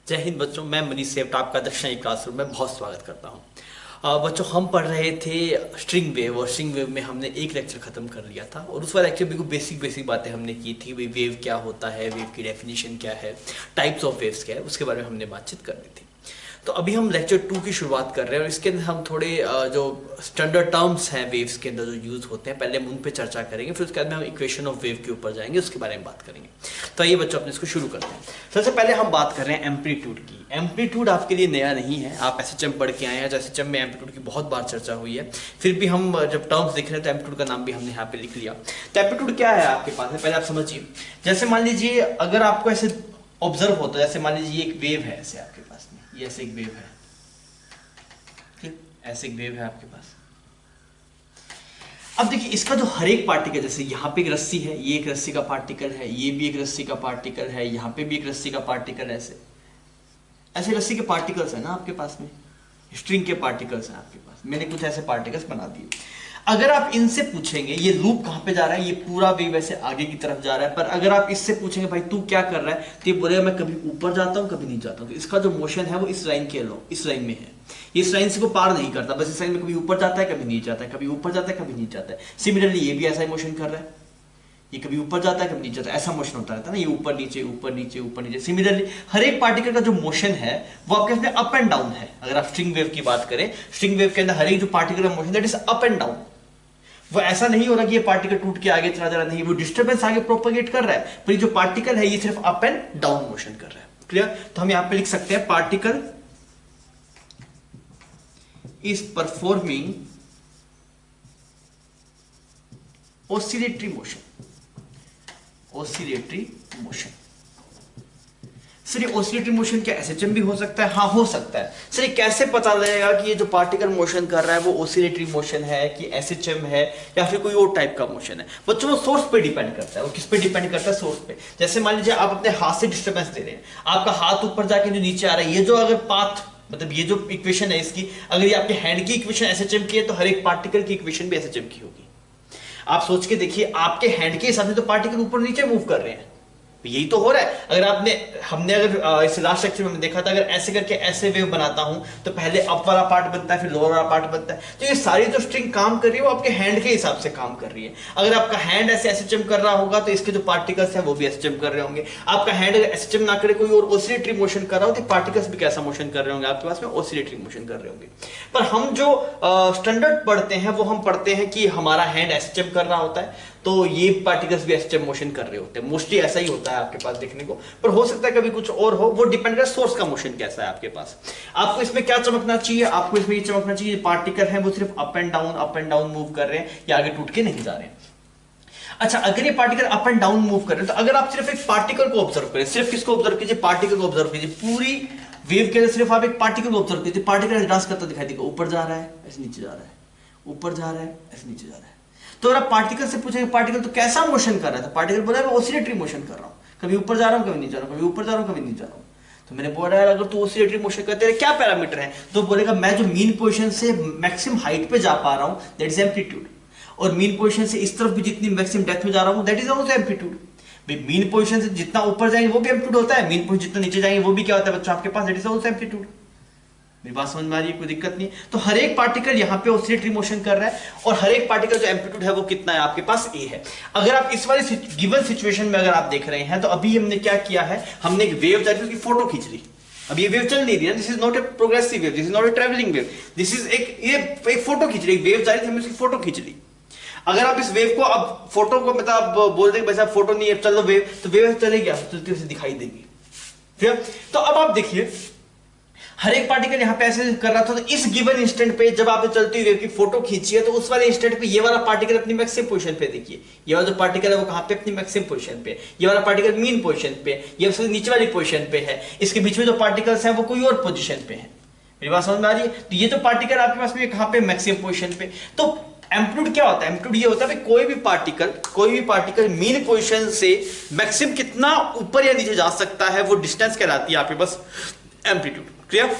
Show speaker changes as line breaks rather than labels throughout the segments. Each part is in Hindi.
जय हिंद बच्चों, मैं मनीष सेठ आपका दक्षिणी क्लासरूम में बहुत स्वागत करता हूं। बच्चों, हम पढ़ रहे थे स्ट्रिंग वेव और स्ट्रिंग वेव में हमने एक लेक्चर खत्म कर लिया था और उस वाले लेक्चर बिल्कुल बेसिक बातें हमने की थी। भाई वेव क्या होता है, वेव की डेफिनेशन क्या है, टाइप्स ऑफ वेव्स क्या है, उसके बारे में हमने बातचीत कर ली थी। तो अभी हम लेक्चर 2 की शुरुआत कर रहे हैं और इसके अंदर हम थोड़े जो स्टैंडर्ड टर्म्स हैं वेव्स के अंदर जो यूज होते हैं, पहले हम उन पे चर्चा करेंगे, फिर उसके बाद में हम इक्वेशन ऑफ वेव के ऊपर जाएंगे, उसके बारे में बात करेंगे। तो ये बच्चों अपने इसको शुरू करते हैं। सबसे पहले हम बात कर रहे हैं एम्पलीट्यूड की। एम्पलीट्यूड आपके लिए नया नहीं है, आप एसएचएम पढ़ के आए हैं। एसएचएम में एम्पलीट्यूड की बहुत बार चर्चा हुई है, फिर भी हम जब टर्म्स देख रहे हैं तो एम्पलीट्यूड का नाम भी हमने यहाँ पे लिख लिया। तो एम्पलीट्यूड क्या है आपके पास है, पहले आप समझिए। जैसे मान लीजिए अगर आपको ऐसे ऑब्जर्व होता है, जैसे मान लीजिए एक वेव है ऐसे आपके पास में, ये ऐसे एक वेव है, ऐसे एक वेव है आपके पास। अब देखिए इसका जो हर एक पार्टिकल, जैसे यहाँ पे एक रस्सी है, ये एक रस्सी का पार्टिकल है, ये भी एक रस्सी का पार्टिकल है, यहाँ पे भी एक रस्सी का पार्टिकल है, ऐसे ऐसे रस्सी के पार्टिकल्स है ना आपके पास में, स्ट्रिंग के पार्टिकल्स हैं आपके पास। मैंने कुछ ऐसे पार्टिकल्स बना दिए। अगर आप इनसे पूछेंगे ये लूप कहाँ पे जा रहा है, ये पूरा वेव ऐसे आगे की तरफ जा रहा है, पर अगर आप इससे पूछेंगे भाई तू क्या कर रहा है, तो ये बोलेगा मैं कभी ऊपर जाता हूँ कभी नहीं जाता हूँ। तो इसका जो मोशन है वो इस लाइन के लो, इस लाइन में है, ये इस लाइन से को पार नहीं करता, बस इस लाइन में कभी ऊपर जाता है कभी नहीं जाता है, कभी ऊपर जाता है कभी नहीं जाता है। सिमिलरली ये भी ऐसा ही मोशन कर रहा है, ये कभी ऊपर जाता है कभी नीचे जाता है, ऐसा मोशन होता रहता है ना, ये ऊपर नीचे ऊपर नीचे ऊपर नीचे। सिमिलरली हर एक पार्टिकल का जो मोशन है वो आपके इसमें अप एंड डाउन है। अगर आप स्ट्रिंग वेव की बात करें, स्ट्रिंग वेव के अंदर हर एक जो पार्टिकल का motion that is up and down. वो ऐसा नहीं हो रहा कि ये पार्टिकल टूट के आगे चला जा रहा, नहीं, वो डिस्टर्बेंस आगे प्रोपेगेट कर रहा है, पर ये जो पार्टिकल है ये सिर्फ अप एंड डाउन मोशन कर रहा है। क्लियर? तो हम यहां पे लिख सकते हैं particle is performing oscillatory motion. Oscillatory motion. Sir ये ऑसिलेटरी मोशन क्या एसएचएम भी हो सकता है? हाँ हो सकता है। सर ये कैसे पता लगेगा कि ये जो पार्टिकल मोशन कर रहा है वो ऑसिलेटरी मोशन है कि एसएचएम है या फिर कोई और टाइप का मोशन है? बच्चों वो सोर्स पे डिपेंड करता है। वो किस पे डिपेंड करता है? सोर्स पे। जैसे मान लीजिए आप अपने हाथ से डिस्टर्बेंस दे रहे हैं, आपका हाथ ऊपर जाके जो नीचे आ रहा है, ये जो अगर पाथ मतलब ये जो इक्वेशन है इसकी, अगर ये आपके हैंड की इक्वेशन एसएचएम की है तो हर एक पार्टिकल की इक्वेशन भी एसएचएम की होगी। आप सोच के देखिए, आपके हैंड के हिसाब से तो पार्टिकल ऊपर नीचे मूव कर रहे हैं, यही तो हो रहा है। अगर हमने इस लास्ट लेक्चर में देखा था, अगर ऐसे करके ऐसे वेव बनाता हूं तो पहले अप वाला पार्ट बनता है फिर लोअर वाला पार्ट बनता है। तो ये सारी जो स्ट्रिंग काम कर रही है वो आपके हैंड के हिसाब से काम कर रही है। अगर आपका हैंड ऐसे एसएचएम कर रहा होगा तो इसके जो पार्टिकल्स हैं वो भी एसएचएम कर रहे होंगे। आपका हैंड अगर एसएचएम ना करे, कोई और ऑसिलेटरी मोशन कर रहा हो, तो पार्टिकल्स भी कैसा मोशन कर रहे होंगे आपके पास में? ऑसिलेटरी मोशन कर रहे होंगे। पर हम जो स्टैंडर्ड पढ़ते हैं वो हम पढ़ते हैं कि हमारा हैंड एसएचएम कर रहा होता है तो ये पार्टिकल्स भी एसएचएम मोशन कर रहे होते हैं। मोस्टली ऐसा ही होता है आपके पास देखने को, पर हो सकता है कभी कुछ और हो, वो डिपेंड करता है सोर्स का मोशन कैसा है आपके पास। आपको इसमें क्या चमकना चाहिए? आपको इसमें ये चमकना चाहिए पार्टिकल है वो सिर्फ अप एंड डाउन मूव कर रहे हैं या आगे टूट के नहीं जा रहे हैं। अच्छा, अगर ये particle up and down move कर रहे हैं तो अगर आप सिर्फ एक पार्टिकल को ऑब्जर्व करें, सिर्फ किसको ऑब्जर्व कीजिए? पार्टिकल को ऑब्जर्व कीजिए। पूरी वेव के अंदर सिर्फ आप एक पार्टिकल को ऑब्जर्व कीजिए। पार्टिकल डांस करता दिखाई देगा, ऊपर जा रहा है ऐसे नीचे जा रहा है, ऊपर जा रहा है ऐसे नीचे जा रहा है। तो अगर आप पार्टिकल से पूछेंगे पार्टिकल तो कैसा मोशन कर रहा है, तो पार्टिकल बोला मैं ऑसिलेटरी मोशन कर रहा हूं, कभी ऊपर जा रहा हूं कभी नहीं जा रहा हूं, कभी ऊपर जा रहा हूं कभी नहीं जा रहा हूं। तो मैंने बोला यार अगर तू ऑसिलेटरी मोशन करते हैं क्या पैरामीटर है, तो बोलेगा मैं जो मीन पोजीशन से मैक्सिमम हाइट पे जा पा रहा हूं दैट इज एम्पलीट्यूड, और मीन पोजीशन से इस तरफ भी जितनी मैक्सिमम डेप्थ में जा रहा हूं that is also amplitude. Mean position से जितना ऊपर जाएंगे वो भी एम्पलीट्यूड होता है, मीन पोजीशन जितना नीचे जाएंगे वो भी क्या होता है बच्चों आपके पास? That is also amplitude. मेरी बात समझ में आ रही है? कोई दिक्कत नहीं। तो हर एक पार्टिकल यहाँ पे ऑसिलेटरी मोशन कर रहा है और हर एक पार्टिकल जो एम्पलीट्यूड है वो कितना है आपके पास? ए है। अगर आप इस वाली गिवन सिचुएशन में अगर आप देख रहे हैं तो अभी हमने क्या किया है, हमने एक वेव जा रही है उसकी फोटो खींच ली। अब ये वेव चल नहीं रही है, this is not a progressive wave, this is not a travelling wave, this is एक फोटो खींच रही, वेव जा रही थी हमने उसकी फोटो खींच ली। अगर आप इस वेव को अब फोटो को मतलब आप बोल देंगे भाई साहब फोटो नहीं है चलो वेव, तो वेव चलेगी चलती हुई दिखाई देगी। तो अब आप देखिए हर एक पार्टिकल यहां पे ऐसे कर रहा था, तो इस गिवन इंस्टेंट पे जब आपने चलती हुई वेव की फोटो खींची है तो उस वाले इंस्टेंट पे ये वाला पार्टिकल अपनी मैक्सिमम पोजीशन पे देखिए, ये वाला जो पार्टिकल है वो कहां पे? अपनी मैक्सिमम पोजीशन पे। ये वाला पार्टिकल मीन पोजीशन पे, ये सबसे नीचे वाली पोजीशन पे है, इसके बीच में जो पार्टिकल्स हैं वो कोई और पोजीशन पे है। मेरी बात समझ में आ रही है? तो ये जो पार्टिकल आपके पास में कहां पे? मैक्सिमम पोजीशन पे। तो एम्पलीट्यूड क्या होता है? एम्पलीट्यूड ये होता है कोई भी पार्टिकल मीन पोजीशन से मैक्सिमम कितना ऊपर या नीचे जा सकता है वो डिस्टेंस कहलाती है आपके पास एम्पलीट्यूड। क्लियर?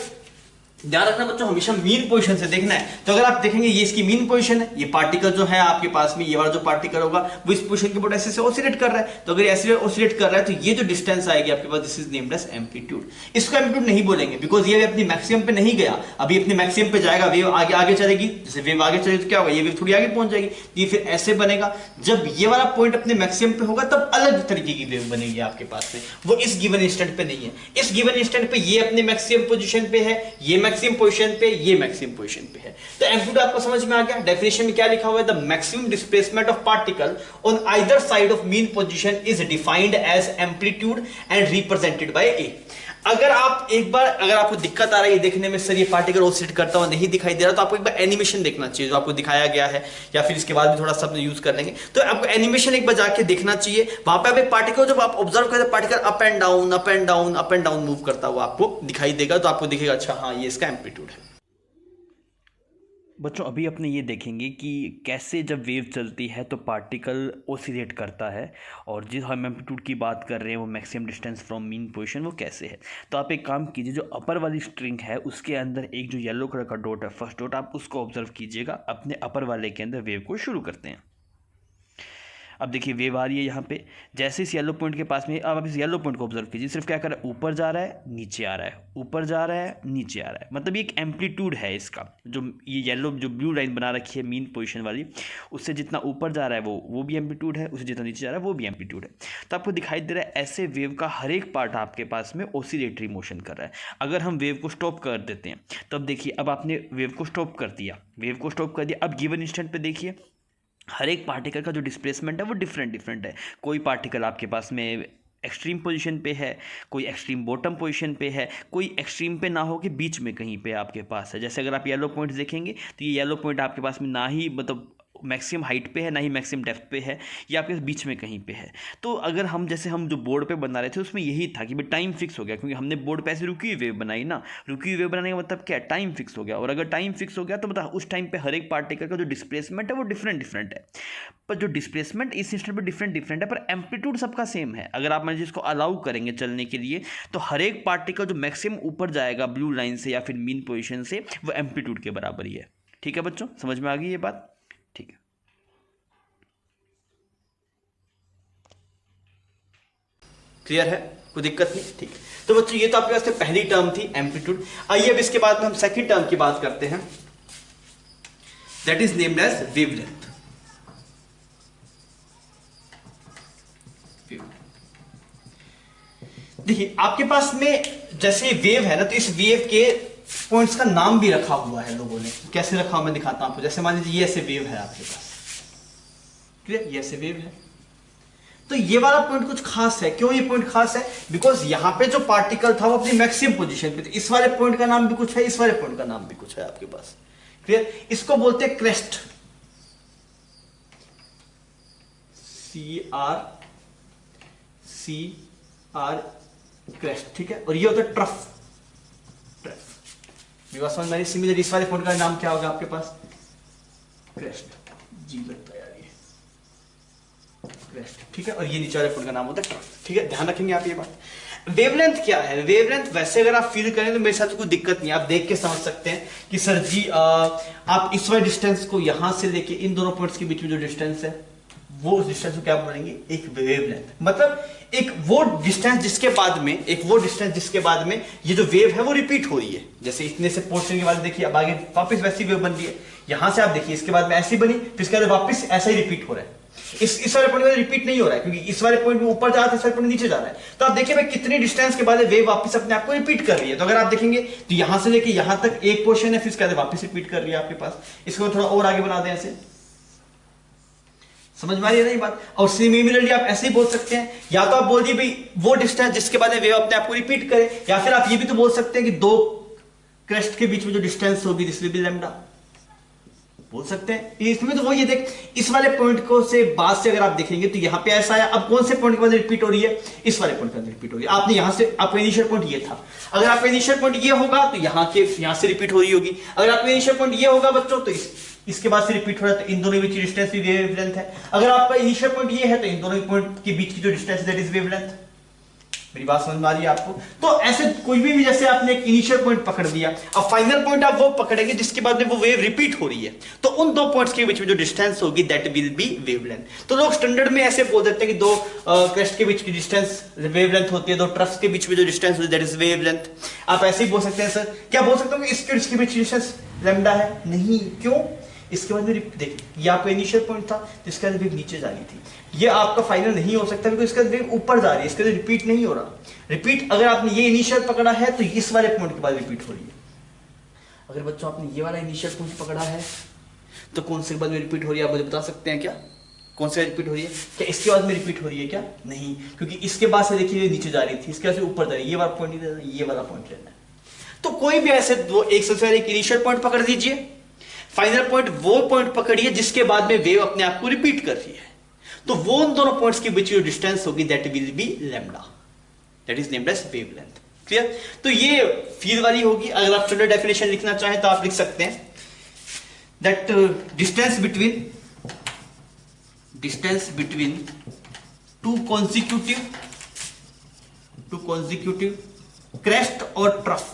ध्यान रखना बच्चों, हमेशा मीन पोजीशन से देखना है। तो अगर आप देखेंगे ये इसकी मीन पोजीशन है, ये पार्टिकल जो है आपके पास में, ये वाला जो पार्टिकल होगा वो इस पोजीशन के ऊपर ऐसे से ऑसिलेट कर रहा है। तो अगर ऐसे ऑसिलेट कर रहा है तो ये जो डिस्टेंस आएगी आपके पास, this is named as amplitude. इसको एम्पलीट्यूड नहीं बोलेंगे बिकॉज ये अपनी मैक्सिमम पे नहीं गया, अभी अपने मैक्सिमम पे जाएगा, वेव आगे आगे चलेगी। जैसे वेव आगे चलेगी तो क्या होगा, ये वेव थोड़ी आगे पहुंच जाएगी, ये फिर ऐसे बनेगा। जब ये वाला पॉइंट अपने मैक्सिमम पे होगा तब अलग तरीके की वेव बनेगी आपके पास में, वो इस गिवन इंस्टेंट पे नहीं है। इस गिवन इंस्टेंट पे ये अपने मैक्सिमम पोजीशन पे है, ये मैक्सिमम पोजीशन पे, ये मैक्सिमम पोजीशन पे है। तो एम्पलीट्यूड आपको समझ में आ गया। डेफिनेशन में क्या लिखा हुआ है, the maximum displacement of particle on either side of mean position is defined as amplitude and represented by A. अगर आप एक बार, अगर आपको दिक्कत आ रही है देखने में, सर ये पार्टिकल ऑसिलेट करता हुआ नहीं दिखाई दे रहा, तो आपको एक बार एनिमेशन देखना चाहिए जो आपको दिखाया गया है, या फिर इसके बाद भी थोड़ा सा यूज कर लेंगे। तो आपको एनिमेशन एक बार जाके देखना चाहिए, वहां पे आप एक पार्टिकल, जब आप ऑब्जर्व करें particle up and down up and down up and down move करता हुआ आपको दिखाई देगा, तो आपको दिखेगा अच्छा हाँ ये इसका एम्पलीट्यूड है।
बच्चों अभी अपने ये देखेंगे कि कैसे जब वेव चलती है तो पार्टिकल ओसिलेट करता है, और जिस हम एम्पलीट्यूड की बात कर रहे हैं वो maximum distance from mean position वो कैसे है। तो आप एक काम कीजिए, जो अपर वाली स्ट्रिंग है उसके अंदर एक जो येलो कलर का डॉट है, फर्स्ट डॉट, आप उसको ऑब्जर्व कीजिएगा। अपने अपर वाले के अंदर वेव को शुरू करते हैं। अब देखिए वेव आ रही है यहाँ पे, जैसे इस येलो पॉइंट के पास में, अब आप इस येलो पॉइंट को ऑब्जर्व कीजिए, सिर्फ क्या कर रहा है, ऊपर जा रहा है नीचे आ रहा है, ऊपर जा रहा है नीचे आ रहा है, मतलब ये एक एम्पलीट्यूड है इसका। जो ये येलो जो ब्लू लाइन बना रखी है मीन पोजीशन वाली, उससे जितना ऊपर जा रहा है वो भी एम्पलीट्यूड है, उससे जितना नीचे जा रहा है वो भी एम्पलीट्यूड है। तो आपको दिखाई दे रहा है ऐसे वेव का हर एक पार्ट आपके पास में ऑसिलेटरी मोशन कर रहा है। अगर हम वेव को स्टॉप कर देते हैं, तब देखिए अब आपने वेव को स्टॉप कर दिया, वेव को स्टॉप कर दिया, अब गिवन इंस्टेंट पे देखिए हर एक पार्टिकल का जो डिस्प्लेसमेंट है वो डिफरेंट है। कोई पार्टिकल आपके पास में एक्सट्रीम पोजीशन पे है, कोई एक्सट्रीम बॉटम पोजीशन पे है, कोई एक्सट्रीम पे ना हो के बीच में कहीं पे आपके पास है। जैसे अगर आप येलो पॉइंट्स देखेंगे तो ये येलो पॉइंट आपके पास में ना ही मतलब मैक्सिमम हाइट पे है, ना ही मैक्सिमम डेप्थ पे है, या आपके बीच में कहीं पे है। तो अगर हम जैसे हम जो बोर्ड पे बना रहे थे उसमें यही था कि भाई टाइम फिक्स हो गया, क्योंकि हमने बोर्ड पे ऐसे रुकी हुई वेव बनाई ना, रुकी हुई वेव बनाने का मतलब क्या है, टाइम फिक्स हो गया। और अगर टाइम फिक्स हो गया तो मतलब उस टाइम पे हर एक पार्टिकल का जो डिस्प्लेसमेंट है वो डिफरेंट है। पर जो डिस्प्लेसमेंट इस इंस्टेंट पे डिफरेंट है, पर एम्पलीट्यूड सबका सेम है। अगर आप मान लीजिए इसको अलाउ करेंगे चलने के लिए, तो हर एक पार्टिकल जो मैक्सिमम ऊपर जाएगा ब्लू लाइन से या फिर मीन पोजिशन से, वो एम्पलीट्यूड के बराबर ही है। ठीक है बच्चों, समझ में आ गई ये बात? ठीक है,
क्लियर है, कोई दिक्कत नहीं? ठीक है। तो बच्चों ये तो आपके पास पहली टर्म थी एम्पलीट्यूड। आइए अब इसके बाद में हम सेकंड टर्म की बात करते हैं, that is named as wavelength. देखिए आपके पास में जैसे वेव है ना, तो इस वेव के पॉइंट्स का नाम भी रखा हुआ है लोगों ने। कैसे रखा, मैं दिखाता हूं आपको। जैसे मान लीजिए ये ऐसे वेव है आपके पास, क्लियर, ये ऐसे वेव है। तो ये वाला पॉइंट कुछ खास है। क्यों ये पॉइंट खास है? बिकॉज यहां पे जो पार्टिकल था वो अपनी मैक्सिमम पोजीशन पे था। इस वाले पॉइंट का नाम भी कुछ है, इस वाले पॉइंट का नाम भी कुछ है आपके पास, क्लियर। इसको बोलते हैं क्रेस्ट, CR क्रेस्ट, ठीक है। और ये होता है ट्रफ, ट्रफ समझ में। सिमिलर इस वाले पॉइंट का नाम क्या होगा आपके पास? क्रेस्ट, जी लगता है यार ये क्रेस्ट, ठीक है। और ये नीचे वाले पॉइंट का नाम होता है ट्रफ, ठीक है। ध्यान रखेंगे आप ये बात। वेवलेंथ क्या है? वेवलेंथ वैसे अगर आप फील करें तो मेरे साथ कोई दिक्कत नहीं, आप देख के समझ सकते हैं कि सर जी आप इस वाले डिस्टेंस को यहां से लेके इन दोनों पॉइंट्स के बीच में जो डिस्टेंस है वो उस डिस्टेंस को क्या बोलेंगे? एक वेवलेंथ। मतलब एक वो डिस्टेंस जिसके बाद में, एक वो डिस्टेंस जिसके बाद में ये जो वेव है वो रिपीट हो रही है। जैसे इतने से पोर्शन के बाद देखिए अब आगे वापस वैसी वेव बन रही है। यहां से आप देखिए इसके बाद में ऐसी बनी, फिर इसके बाद वापस ऐसा ही रिपीट हो रहा है। इस वाले पॉइंट में रिपीट नहीं हो रहा है, क्योंकि इस वाले पॉइंट में ऊपर जा रहा है, इस वाले पॉइंट नीचे जा रहा है। तो आप देखिए भाई कितनी डिस्टेंस के बाद वेव वापस अपने आप को रिपीट कर रही है। तो अगर आप देखेंगे तो यहां से लेके यहां तक एक पोर्शन है, फिर इसके बाद वापस रिपीट कर रही है आपके पास। इसको थोड़ा और आगे बना दें ऐसे, समझ में आ रही है ना ये बात? और सिमिलरली आप ऐसे ही बोल सकते हैं, या तो आप बोल दिए भाई वो डिस्टेंस जिसके बाद वेव अपने आप को रिपीट करे, या फिर आप ये भी तो बोल सकते हैं कि दो क्रेस्ट के बीच में जो डिस्टेंस होगी दिस विल बी लैम्डा, बोल सकते हैं। इसमें तो वो ये देख, इस वाले पॉइंट को से बाद से अगर आप देखेंगे तो यहां पे ऐसा है। अब कौन से पॉइंट के बाद रिपीट हो रही है? इस वाले पॉइंट के बाद रिपीट हो रही है। आपने यहां से, आपका इनिशियल पॉइंट ये था, अगर आपका इनिशियल पॉइंट ये होगा तो यहां से रिपीट हो रही होगी। अगर आपका इनिशियल पॉइंट ये होगा बच्चों तो इसके बाद से रिपीट हो रहा है, तो इन दोनों के बीच डिस्टेंस भी वेवलेंथ है। अगर आपका इनिशियल पॉइंट ये है तो इन दोनों पॉइंट के बीच की जो डिस्टेंस दैट इज वेवलेंथ। मेरी बात समझ में आ रही है आपको? तो ऐसे कोई भी जैसे आपने एक इनिशियल पॉइंट पकड़ दिया, अब फाइनल पॉइंट आप वो पकड़ेंगे जिसके बाद में वो वेव रिपीट हो रही है, तो उन दो पॉइंट्स के बीच में जो डिस्टेंस होगी दैट विल बी वेवलेंथ। तो लोग स्टैंडर्ड में ऐसे बोल देते हैं कि दो क्रेस्ट के बीच की डिस्टेंस वेवलेंथ होती है, दो ट्रफ्स के बीच में जो डिस्टेंस होती है दैट इज वेवलेंथ। आप ऐसे ही बोल सकते हैं सर, क्या बोल सकते हो कि इसके बीच की डिस्टेंस लैम्डा है? नहीं, क्यों? इसके बाद में देखिए ये आपका इनिशियल पॉइंट था जिसके बाद वेव नीचे जा रही थी, ये आपका फाइनल नहीं हो सकता क्योंकि इसका वेव ऊपर जा रही है, इसके बाद रिपीट नहीं हो रहा। रिपीट अगर आपने ये इनिशियल पकड़ा है तो इस वाले पॉइंट के बाद रिपीट हो रही है। अगर बच्चों आपने ये वाला इनिशियल पॉइंट पकड़ा है तो कौन से के बाद में रिपीट हो रही है, आप मुझे बता सकते हैं क्या? कौन से रिपीट हो रही है? क्या इसके बाद में रिपीट हो रही है क्या? नहीं, क्योंकि इसके बाद से देखिए नीचे जा रही थी, इसके बाद से ऊपर जा रही है, ये वाला पॉइंट नहीं लेना, ये वाला पॉइंट लेना है। तो कोई भी ऐसे दो एक सबसे पहले एक इनिशियल पॉइंट पकड़ दीजिए, फाइनल पॉइंट वो पॉइंट पकड़िए जिसके बाद में वेव अपने आप को रिपीट कर रही है, तो वो उन दोनों पॉइंट्स के बीच जो डिस्टेंस होगी that will be lambda, that is named as wavelength. Clear? तो ये फील वाली होगी। अगर आप स्टैंडर्ड डेफिनेशन लिखना चाहें तो आप लिख सकते हैं that distance between two consecutive crest और ट्रफ,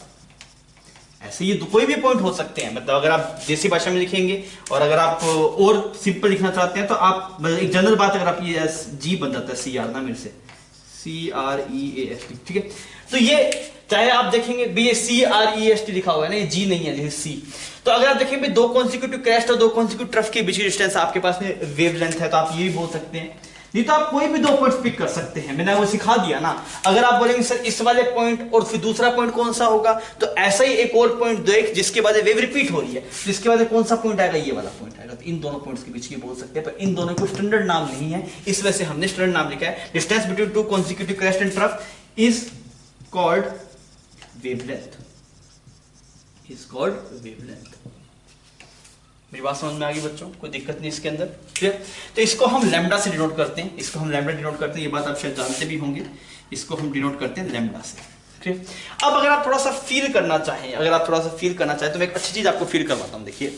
ऐसे ये कोई भी पॉइंट हो सकते हैं। मतलब अगर आप देसी भाषा में लिखेंगे और अगर आप और सिंपल लिखना चाहते हैं तो आप एक जनरल बात, अगर आप ये जी बन जाता है CR ना, मेरे से CREAST, ठीक है? तो ये चाहे आप देखेंगे भी ये CREST लिखा हुआ है ना, ये जी नहीं है, C। तो अगर आप देखेंगे दो कॉन्सिक्यूटिव क्रेस्ट और दो कॉन्सिक्यूटिव ट्रफ के बीच की डिस्टेंस आपके पास में वेवलेंथ है, तो आप ये भी बोल सकते हैं। नहीं तो आप कोई भी दो पॉइंट्स पिक कर सकते हैं, मैंने वो सिखा दिया ना। अगर आप बोलेंगे सर इस वाले पॉइंट और फिर दूसरा पॉइंट कौन सा होगा, तो ऐसा ही एक और पॉइंट देख जिसके बाद वेव रिपीट हो रही है, तो इसके बाद कौन सा पॉइंट आएगा? ये वाला पॉइंट आएगा। तो इन दोनों पॉइंट्स के बीच की बोल सकते हैं, पर इन दोनों को स्टैंडर्ड नाम नहीं है, इस वजह से हमने स्टैंडर्ड नाम लिखा है। Distance between two consecutive crest and trough is called wavelength, मेरी बात समझ में आ गई बच्चों? कोई दिक्कत नहीं इसके अंदर? क्लियर? तो इसको हम लैम्डा से डिनोट करते हैं, ये बात आप शायद जानते भी होंगे। इसको हम डिनोट करते हैं लैम्डा से। क्लियर? अब अगर आप थोड़ा सा फील करना चाहें तो मैं एक अच्छी चीज आपको फील करवाता हूं। देखिए,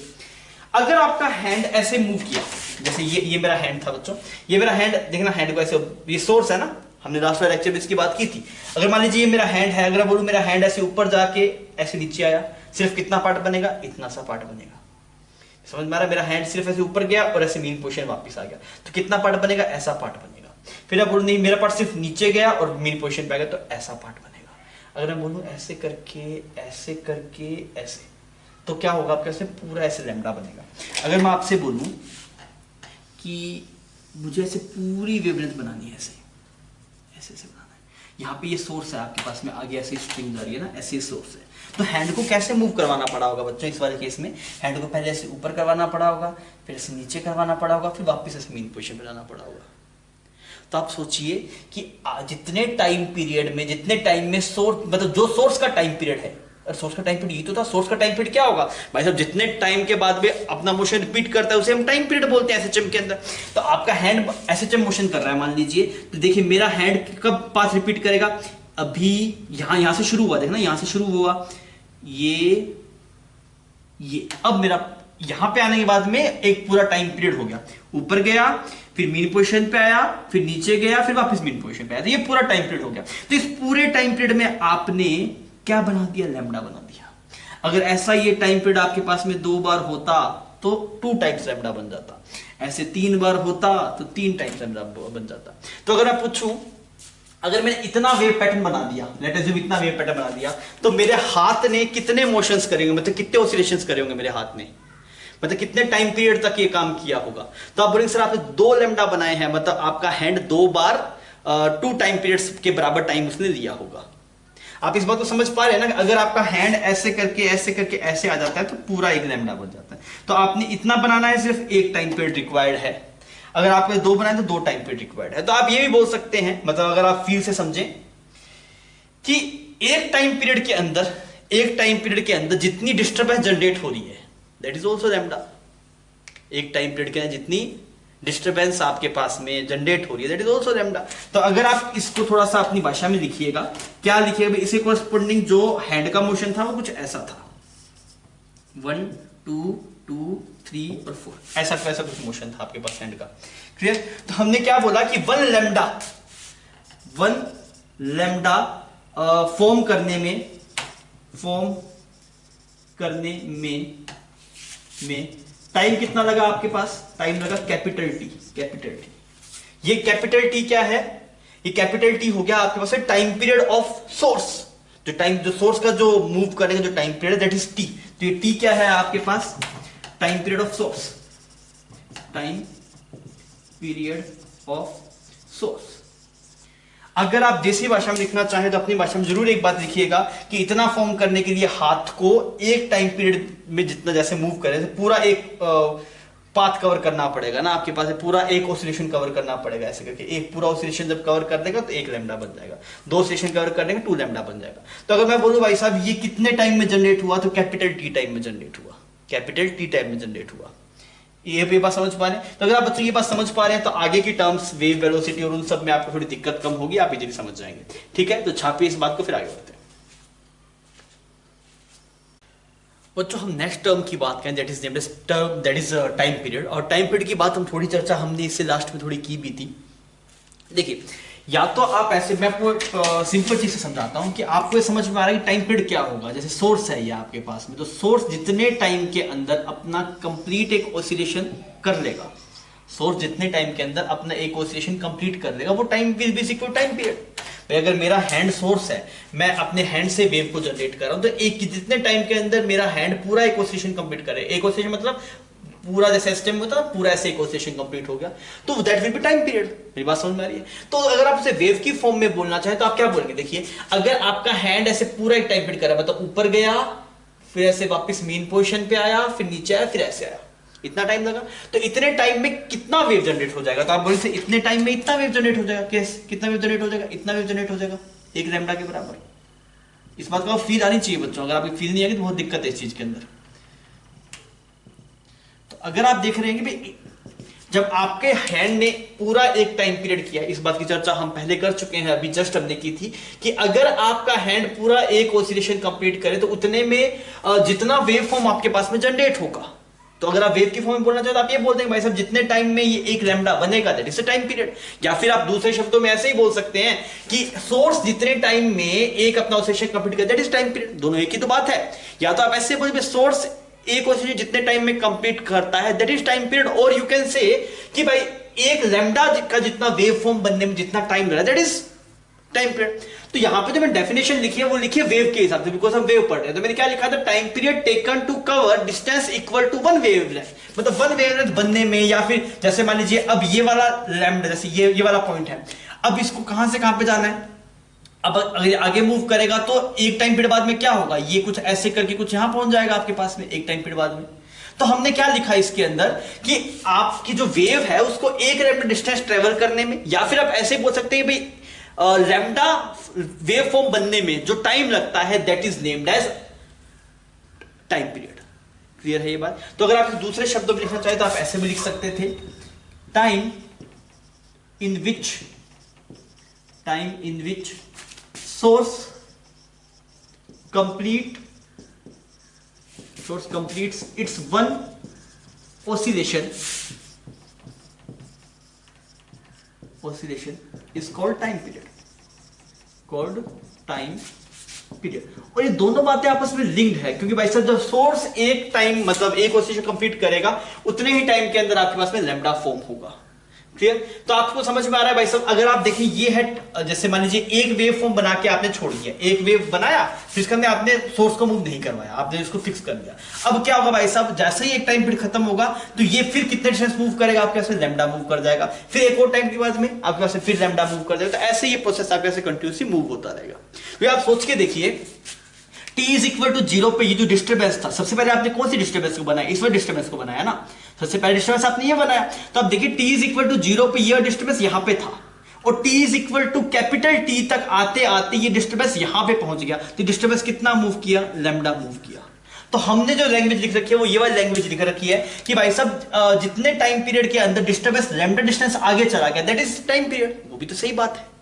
अगर आपका हैंड ऐसे मूव किया, जैसे ये मेरा हैंड था बच्चों, ये मेरा हैंड, देखना हैंड को ऐसे, ये सोर्स है ना, हमने लास्ट वाले लेक्चर में इसकी बात की थी। अगर मान लीजिए ये मेरा हैंड है, अगर मैं बोलूं मेरा हैंड ऐसे ऊपर जाके ऐसे नीचे आया, सिर्फ कितना पार्ट बनेगा? इतना सा पार्ट बनेगा। समझ में आ रहा है? मेरा हैंड सिर्फ ऐसे ऊपर गया और ऐसे मीन पोजीशन वापस आ गया, तो कितना पार्ट बनेगा? ऐसा पार्ट बनेगा। फिर आप बोलो नहीं मेरा पार्ट सिर्फ नीचे गया और मीन पोजीशन पे आ गया, तो ऐसा पार्ट बनेगा। अगर मैं बोलूं ऐसे करके ऐसे, तो क्या होगा आपके पास? पूरा ऐसे लैम्डा बनेगा। अगर मैं आपसे बोलूं कि मुझे ऐसे पूरी वेवलेंथ बनानी है, ऐसे बनाना है, यहाँ पे ये सोर्स है आपके पास में, आगे ऐसे स्ट्रिंग जा रही है ना, ऐसे सोर्स है, तो हैंड को कैसे मूव करवाना पड़ा होगा बच्चों? इस वाले केस में हैंड को पहले ऐसे ऊपर करवाना पड़ा होगा, फिर ऐसे नीचे करवाना पड़ा होगा, फिर वापस ऐसे मेन पोजीशन पे जाना पड़ा होगा। तो आप सोचिए कि जितने टाइम पीरियड में, जितने टाइम में सोर्स, मतलब जो सोर्स का टाइम पीरियड है, और सोर्स का टाइम पीरियड ये तो था, सोर्स का टाइम पीरियड क्या होगा भाई साहब? जितने टाइम के बाद में अपना मोशन रिपीट करता है उसे हम टाइम पीरियड बोलते हैं एसएचएम के अंदर। तो आपका हैंड एसएचएम मोशन कर रहा है मान लीजिए, तो देखिए मेरा हैंड कब पाथ रिपीट करेगा? अभी यहां से शुरू हुआ, देखना यहां से शुरू हुआ, ये अब मेरा यहां पे आने के बाद में एक पूरा टाइम पीरियड हो गया, ऊपर गया, फिर मीन पोजीशन पे आया, फिर नीचे गया, फिर वापस मीन पोजीशन पे आया, तो ये पूरा टाइम पीरियड हो गया। तो इस पूरे टाइम पीरियड में आपने क्या बना दिया? लैम्डा बना दिया। अगर ऐसा ये टाइम पीरियड आपके पास में 2 बार होता तो 2 टाइम्स लैम्डा बन जाता, ऐसे 3 बार होता तो 3 टाइम्स लैम्डा बन जाता। तो अगर मैं पूछूं, अगर मैंने इतना वेव पैटर्न बना दिया, लेट अस इतना वेव पैटर्न बना दिया, तो मेरे हाथ ने कितने मोशंस करेंगे, मतलब कितने ऑसिलेशंस करेंगे मेरे हाथ ने, मतलब कितने टाइम पीरियड तक ये काम किया होगा? तो आप बोलेंगे सर आपने 2 लैम्डा बनाए हैं, मतलब आपका हैंड 2 बार 2 टाइम पीरियड्स के बराबर टाइम उसने लिया होगा। आप इस बात को समझ पा रहे हैं ना? अगर आपका हैंड ऐसे करके ऐसे आ जाता है तो पूरा एक लैम्डा बन जाता है। तो आपने इतना बनाना है, सिर्फ 1 टाइम पीरियड रिक्वायर्ड है। अगर आपने 2 बनाए तो 2 टाइम पीरियड रिक्वायर्ड है। तो आप ये भी बोल सकते हैं, मतलब अगर आप फील से समझें कि एक टाइम पीरियड के अंदर जितनी डिस्टर्बेंस जनरेट हो रही है दैट इज ऑल्सो लैम्डा। एक टाइम पीरियड के अंदर जितनी डिस्टर्बेंस आपके पास में जनरेट हो रही है दैट इज ऑल्सो लैम्डा। तो अगर आप इसको थोड़ा सा अपनी भाषा में लिखिएगा, क्या लिखिएगा? इसे कोरस्पोंडिंग जो हैंड का मोशन था वो कुछ ऐसा था, 1 2 2 3 और 4, ऐसा कुछ मोशन था आपके पास हैंड का। क्लियर? तो हमने क्या बोला कि 1 लैम्डा फॉर्म करने में टाइम कितना लगा आपके पास? टाइम लगा कैपिटल टी। ये कैपिटल टी क्या है? ये कैपिटल टी हो गया आपके पास टाइम पीरियड ऑफ सोर्स, जो सोर्स का जो मूव करेगा जो time period, that is T. तो ये टी क्या है आपके पास? Time period of source, time period of source. अगर आप देसी भाषा में लिखना चाहें तो अपनी भाषा में जरूर एक बात लिखिएगा कि इतना फॉर्म करने के लिए हाथ को एक टाइम पीरियड में जितना जैसे मूव करे तो पूरा एक पाथ कवर करना पड़ेगा ना आपके पास, पूरा एक ऑसिलेशन कवर करना पड़ेगा। ऐसे करके एक पूरा ऑसिलेशन जब कवर कर देगा तो एक लैम्डा बन जाएगा, 2 ऑसिलेशन कवर कर देंगे 2 लैम्डा बन जाएगा। तो अगर मैं बोलूं भाई साहब ये कितने टाइम में जनरेट हुआ, तो कैपिटल टी टाइम में जनरेट हुआ, कैपिटल टी टाइम में जनरेट हुआ। ये बात समझ पा रहे हैं? तो अगर आप बच्चों ये बात समझ पा रहे हैं तो आगे की टर्म्स वेव वेलोसिटी और उन सब में आपको थोड़ी दिक्कत कम होगी, आप इजीली समझ जाएंगे। ठीक है, तो छापिए इस बात को, फिर आगे बढ़ते हैं। बच्चों हम नेक्स्ट टर्म की बात करें, that is named as term, that is time period. और टाइम पीरियड की बात हम थोड़ी चर्चा हमने इससे लास्ट में थोड़ी की भी थी। देखिए, या तो आप ऐसे, मैं आपको सिंपल चीज से समझाता हूं कि आपको ये समझ में आ रहा है कि टाइम पीरियड क्या होगा। जैसे सोर्स है ये आपके पास में, तो सोर्स जितने टाइम के अंदर अपना कंप्लीट एक ऑसिलेशन कर लेगा, सोर्स जितने टाइम के अंदर अपना एक ऑसिलेशन कंप्लीट कर लेगा, वो time will be equal time period. भाई अगर मेरा हैंड सोर्स है, मैं अपने हैंड से वेव को जनरेट कर रहा हूं, तो एक जितने टाइम के अंदर मेरा हैंड पूरा एक ऑसिलेशन कंप्लीट करे, एक ऑसिलेशन मतलब पूरा जैसे सिस्टम होता है पूरा ऐसे एक ऑसिलेशन कंप्लीट हो गया, तो that will B time period. मेरी बात समझ में आ रही है? तो अगर आप इसे वेव की फॉर्म में बोलना चाहें तो आप क्या बोलेंगे? देखिए, अगर आपका हैंड ऐसे पूरा एक टाइम पीरियड कर रहा है, मतलब ऊपर गया, फिर ऐसे वापस मेन पोजीशन पे आया, फिर नीचे आया, फिर ऐसे आया, इतना टाइम लगा, तो इतने टाइम में कितना वेव जनरेट हो जाएगा? तो आप बोले इतने टाइम में इतना वेव जनरेट हो जाएगा। कैसे? कितना वेव जनरेट हो जाएगा? इतना वेव जनरेट हो जाएगा, एक लैम्डा के बराबर। इस बात का फील आनी चाहिए बच्चों, अगर आपकी फील नहीं आएगी तो बहुत दिक्कत है इस चीज के अंदर। तो अगर आप देख रहे हैं कि भाई जब आपके हैंड ने पूरा एक टाइम पीरियड किया, इस बात की चर्चा हम पहले कर चुके हैं, अभी जस्ट हमने की थी कि अगर आपका हैंड पूरा एक ऑसिलेशन कंप्लीट करे तो उतने में जितना वेव फॉर्म आपके पास में जनरेट होगा। तो अगर आप वेव की फॉर्म में बोलना चाहते तो आप ये बोल देंगे भाई साहब जितने टाइम में ये एक लैम्डा बनेगा दैट इज टाइम पीरियड। या फिर आप दूसरे शब्दों में ऐसे ही बोल सकते हैं कि सोर्स जितने टाइम में एक अपना ऑसिलेशन कंप्लीट करे दैट इज टाइम पीरियड। दोनों एक ही तो बात है। या तो आप ऐसे बोलिए सोर्स एक ऑसिलेशन जितने टाइम में कंप्लीट करता है दैट इज टाइम पीरियड, और यू कैन से कि भाई एक लैम्डा का जितना वेव फॉर्म बनने में जितना टाइम लगा दैट इज टाइम पीरियड। तो यहां पे जो मैंने डेफिनेशन लिखी है वो लिखी है वेव के हिसाब से, बिकॉज हम वेव पढ़ रहे हैं। तो मैंने क्या लिखा था? Time period taken to cover distance equal to one wavelength, मतलब वन वेवलेंथ बनने में, या फिर जैसे मान लीजिए अब ये वाला लैम्डा, जैसे ये वाला पॉइंट है, अब इसको कहां से कहां पे जाना है, अब अगर आगे मूव करेगा तो एक टाइम पीरियड बाद में क्या होगा, ये कुछ ऐसे करके कुछ यहां पहुंच जाएगा आपके पास में एक टाइम पीरियड बाद में। तो हमने क्या लिखा इसके अंदर कि आपकी जो वेव है उसको एक लैम्डा डिस्टेंस ट्रेवल करने में, या फिर आप ऐसे बोल सकते हैं भाई लैम्डा वेव फॉर्म बनने में जो टाइम लगता है that is named as time period. Clear है ये बात? तो अगर आप दूसरे शब्दों में लिखना चाहे तो आप ऐसे भी लिख सकते थे, time in which source completes its one oscillation is called time period, और ये दोनों बातें आपस में लिंक्ड है, क्योंकि भाई साहब जब सोर्स एक टाइम मतलब एक ऑसिलेशन कंप्लीट करेगा उतने ही टाइम के अंदर आपके पास में लैम्डा फॉर्म होगा। क्लियर? तो आपको समझ में आ रहा है भाई साहब? अगर आप देखें ये है, जैसे मान लीजिए एक वेव फॉर्म बना के आपने छोड़ दिया, एक वेव बनाया फिर इसके अंदर आपने सोर्स को मूव नहीं करवाया, आपने इसको फिक्स कर दिया। अब क्या होगा भाई साहब? जैसे ही एक टाइम पीरियड खत्म होगा तो ये फिर कितने डिस्टेंस मूव करेगा आपके पास में? लैम्डा मूव कर जाएगा, फिर एक और टाइम के बाद में आपके पास फिर लैम्डा मूव कर जाएगा। तो ऐसे ये प्रोसेस आपके पास कंटिन्यूसली मूव होता रहेगा। तो आप सोच के देखिए t इज इक्वल टू 0 पे ये जो डिस्टर्बेंस था, सबसे पहले आपने कौन सी डिस्टर्बेंस को बनाया? इस वाले डिस्टर्बेंस को बनाया ना, सबसे पहले डिस्टर्बेंस आपने ये बनाया। तो अब देखिए t इज इक्वल टू 0 पे ये डिस्टर्बेंस यहां पे था, और t is equal to capital T तक आते आते ये डिस्टर्बेंस यहां पे पहुंच गया। तो डिस्टर्बेंस कितना मूव किया? लैम्डा मूव किया। तो हमने जो लैंग्वेज लिख रखी है वो ये वाली लैंग्वेज लिख रखी है कि भाई साहब जितने टाइम पीरियड के अंदर डिस्टर्बेंस लैम्डा डिस्टेंस आगे चला गया दैट इज टाइम पीरियड। वो भी तो सही बात है।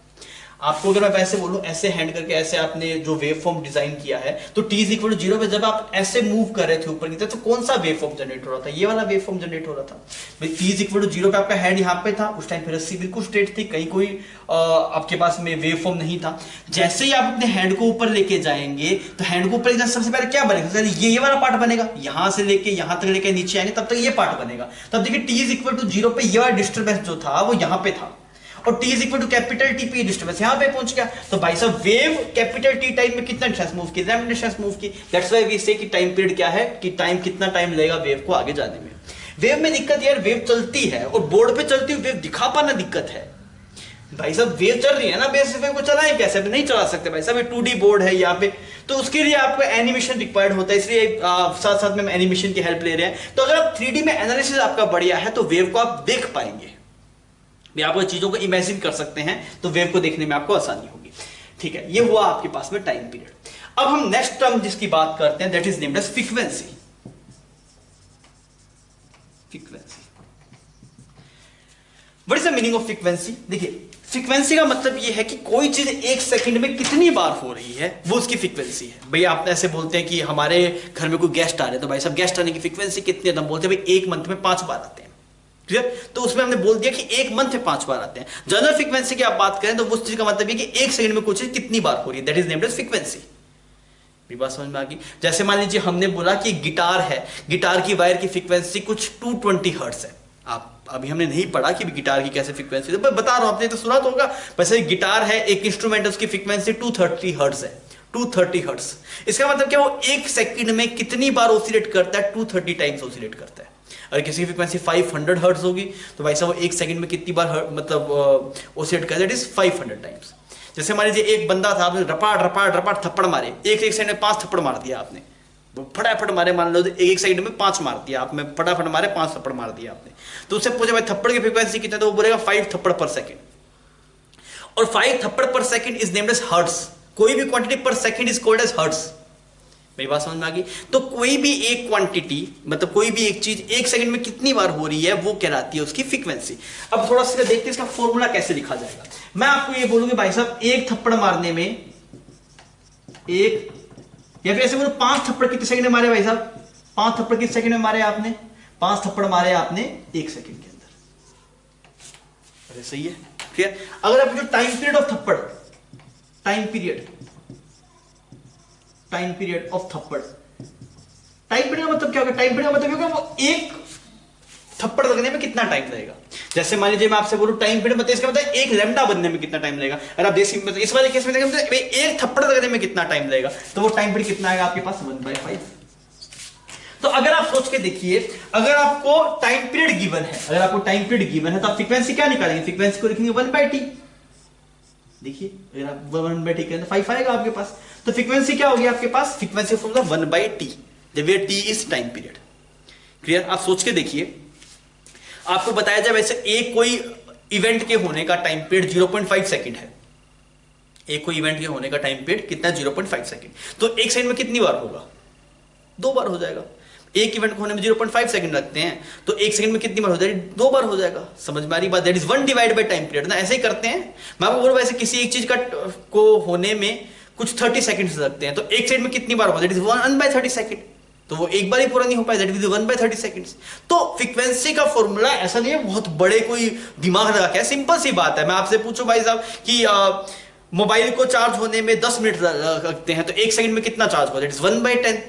आपको अगर मैं वैसे बोलूं, ऐसे हैंड करके ऐसे आपने जो वेव फॉर्म डिजाइन किया है, तो t इज इक्वल टू 0 पे जब आप ऐसे मूव कर रहे थे ऊपर की तरफ, तो कौन सा वेव फॉर्म जनरेट हो रहा था? ये वाला वेव फॉर्म जनरेट हो रहा था भाई। t इज इक्वल टू 0 पे आपका हैंड यहाँ पे था, उस टाइम पे रस्सी बिल्कुल स्ट्रेट थी, कहीं कोई आपके पास में वेव फॉर्म नहीं था। जैसे ही आप अपने हैंड को ऊपर लेके जाएंगे, तो हैंड को ऊपर लेके सबसे पहले क्या बनेगा? ये वाला पार्ट बनेगा, यहां से लेके यहां तक लेके नीचे आएंगे तब तक ये पार्ट बनेगा। तब देखिए t इज इक्वल टू 0 पे ये वाला डिस्टर्बेंस जो था वो यहाँ पे था, और t is equal to capital T पे डिस्टेंस यहां पे पहुंच गया। तो भाई साहब वेव कैपिटल टी टाइम में कितना डिस्टेंस मूव की? लैम्डा डिस्टेंस मूव की। दैट्स व्हाई वी से कि टाइम पीरियड क्या है, कि टाइम कितना टाइम लगेगा वेव को आगे जाने में। वेव में दिक्कत यार, वेव चलती है और बोर्ड पे चलती हुई वेव दिखा पाना दिक्कत है। भाई साहब वेव चल रही है ना, बेस वेव को चलाएं कैसे? नहीं चला सकते भाई साहब, ये 2D बोर्ड है यहाँ पे, तो उसके लिए आपको एनिमेशन रिक्वायर्ड होता है, इसलिए साथ साथ में हम एनिमेशन की हेल्प ले रहे हैं। तो अगर आप 3D में एनालिसिस आपका बढ़िया है तो वेव को आप देख पाएंगे, आप चीजों को इमेजिन कर सकते हैं, तो वेव को देखने में आपको आसानी होगी। ठीक है, ये हुआ आपके पास में टाइम पीरियड। अब हम नेक्स्ट टर्म जिसकी बात करते हैं, that is named as frequency. Frequency, what is the meaning of frequency? देखिए, फ्रीक्वेंसी का मतलब यह है कि कोई चीज एक सेकंड में कितनी बार हो रही है, वो उसकी फ्रीक्वेंसी है। भाई आप ऐसे बोलते हैं कि हमारे घर में कोई गेस्ट आ रहे हैं, तो भाई साहब गेस्ट आने की फ्रीक्वेंसी कितनी है? तो हम बोलते हैं भाई एक मंथ में 5 बार आते हैं। क्लियर? तो उसमें हमने बोल दिया कि एक मंथ में 5 बार आते हैं। जनरल फ्रीक्वेंसी की आप बात करें तो उस चीज का मतलब है कि एक सेकंड में कुछ चीज कितनी बार हो रही है, that is named as frequency. बात समझ में आ गई? जैसे मान लीजिए हमने बोला कि गिटार है, गिटार की वायर की फ्रीक्वेंसी कुछ 220 हर्ट्ज है। आप अभी हमने नहीं पढ़ा कि गिटार की कैसे फ्रीक्वेंसी है, बता रहा हूं, आपने तो सुना तो होगा। वैसे गिटार है, एक इंस्ट्रूमेंट, उसकी फ्रीक्वेंसी 230 हर्ट्ज है। 230 हर्ट्ज, इसका मतलब क्या, वो एक सेकंड में कितनी बार ऑसिलेट करता है? 230 टाइम्स ऑसिलेट करता है। अगर किसी की फ्रीक्वेंसी 500 हर्ट्ज होगी तो भाई साहब वो एक सेकंड में कितनी बार मतलब ऑसिलेट करता है? That is 500 times. जैसे मान लीजिए एक बंदा था, आपने रपाट रपाट रपाट थप्पड़ मारे, एक सेकंड में 5 थप्पड़ मार दिया आपने, फटाफट मारे, मान लो एक सेकंड में 5 मार दिया आप में, फटाफट मारे 5 थप्पड़ मार दिया आपने। तो उससे पूछे भाई थप्पड़ की फ्रीक्वेंसी कितना, तो वो बोलेगा 5 थप्पड़ पर सेकंड। और 5 थप्पड़ per second is named as hertz. कोई भी quantity per second is called as hertz. मेरी बात समझ में आ गई? तो कोई भी एक क्वांटिटी, मतलब कोई भी एक चीज एक सेकंड में कितनी बार हो रही है, वो कहलाती है उसकी फ्रीक्वेंसी। अब थोड़ा सा देखते हैं इसका फॉर्मूला कैसे लिखा जाएगा। मैं आपको ये बोलूंगी भाई साहब एक थप्पड़ मारने में एक, या फिर ऐसे बोलो 5 थप्पड़ कितने सेकंड में मारे भाई साहब? 5 थप्पड़ कितने सेकंड में मारे आपने? 5 थप्पड़ मारे आपने एक सेकंड के अंदर। अरे सही है, क्लियर? अगर आप जो टाइम पीरियड ऑफ थप्पड़, टाइम पीरियड ऑफ थप्पड़, टाइम पीरियड का मतलब क्या होगा? टाइम पीरियड का मतलब क्या होगा? वो एक थप्पड़ लगने में कितना टाइम लगेगा। जैसे मान लीजिए मैं आपसे बोलूं टाइम पीरियड मतलब इसका मतलब एक लैम्डा बनने में कितना टाइम लगेगा। अगर आप देसी मतलब इस वाले केस में देखें तो एक थप्पड़ लगने में कितना टाइम लगेगा, तो वो टाइम पीरियड कितना आएगा आपके पास? 1/5। तो अगर आप सोच के देखिए, अगर आपको टाइम पीरियड गिवन है, अगर आपको टाइम पीरियड गिवन है, तो आप फ्रीक्वेंसी क्या निकालेंगे? फ्रीक्वेंसी को लिखेंगे 1/t। देखिए अगर आप 1/t करें तो 5 आएगा आपके पास। तो फ्रीक्वेंसी क्या होगी आपके पास? Frequency formula 1/t, where t is time period. Clear? आप सोच के देखिए, आपको बताया जाए वैसे एक कोई इवेंट के होने का टाइम पीरियड 0.5 सेकंड है। एक कोई इवेंट के होने का टाइम पीरियड कितना? 0.5 सेकंड। तो एक सेकंड में कितनी बार होगा? 2 बार हो जाएगा। एक इवेंट को होने में 0.5 सेकंड लगते हैं, तो एक सेकंड में कितनी बार हो जाएगी? 2 बार हो जाएगा। समझ में आ रही बात? That is 1 divide by time period ना, ऐसे ही करते हैं। मैं आपको बोलूं वैसे किसी एक चीज का को होने में कुछ 30 सेकंड्स लगते हैं, तो एक सेकंड में कितनी बार होगा? That is 1/30 second. तो वो एक बार ही पूरा नहीं हो पाया, दैट इज 1/30 सेकंड्स। तो फ्रीक्वेंसी का फॉर्मूला ऐसा नहीं है बहुत बड़े कोई दिमाग लगा के, सिंपल सी बात है। मैं आपसे पूछूं भाई साहब कि मोबाइल को चार्ज होने में 10 मिनट लगते हैं, तो एक सेकंड में कितना चार्ज होगा? That is 1/10।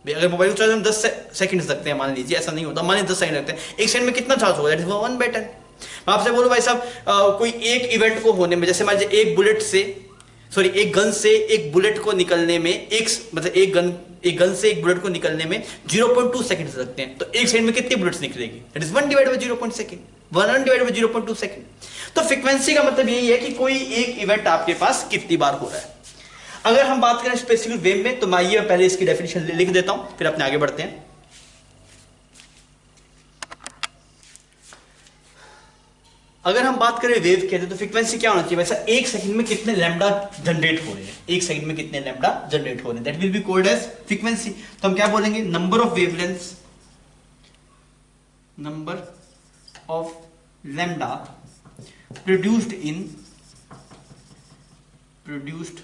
अगर मोबाइल को चार्ज में 10 सेकंड लगते हैं, मान लीजिए, ऐसा नहीं होता, मान लीजिए 10 सेकंड लगते हैं, एक सेकंड में कितना चार्ज होगा? That is 1/10। मैं आपसे बोलूं भाई साहब कोई एक इवेंट को होने में, जैसे मान लीजिए एक गन से एक बुलेट को निकलने में एक गन से एक बुलेट को निकलने में 0.2 सेकंड लगते हैं, तो एक सेकंड में कितनी बुलेट्स निकलेगी? That is 1 divide by 0.2 second. तो फ्रीक्वेंसी का मतलब यही है कि कोई एक इवेंट आपके पास कितनी बार हो रहा है। अगर हम बात करें स्पेसिफिक वेव में, तो मैं ये पहले इसकी डेफिनेशन लिख देता हूं, फिर अपने आगे बढ़ते हैं। अगर हम बात करें वेव कहते हैं, तो फ्रीक्वेंसी क्या होना चाहिए? वैसा एक सेकंड में कितने लैम्डा जनरेट हो रहे हैं, एक सेकंड में कितने लैम्डा जनरेट हो रहे हैं, that will be called as frequency. तो हम क्या बोलेंगे? Number of wavelengths, number of lambda produced in produced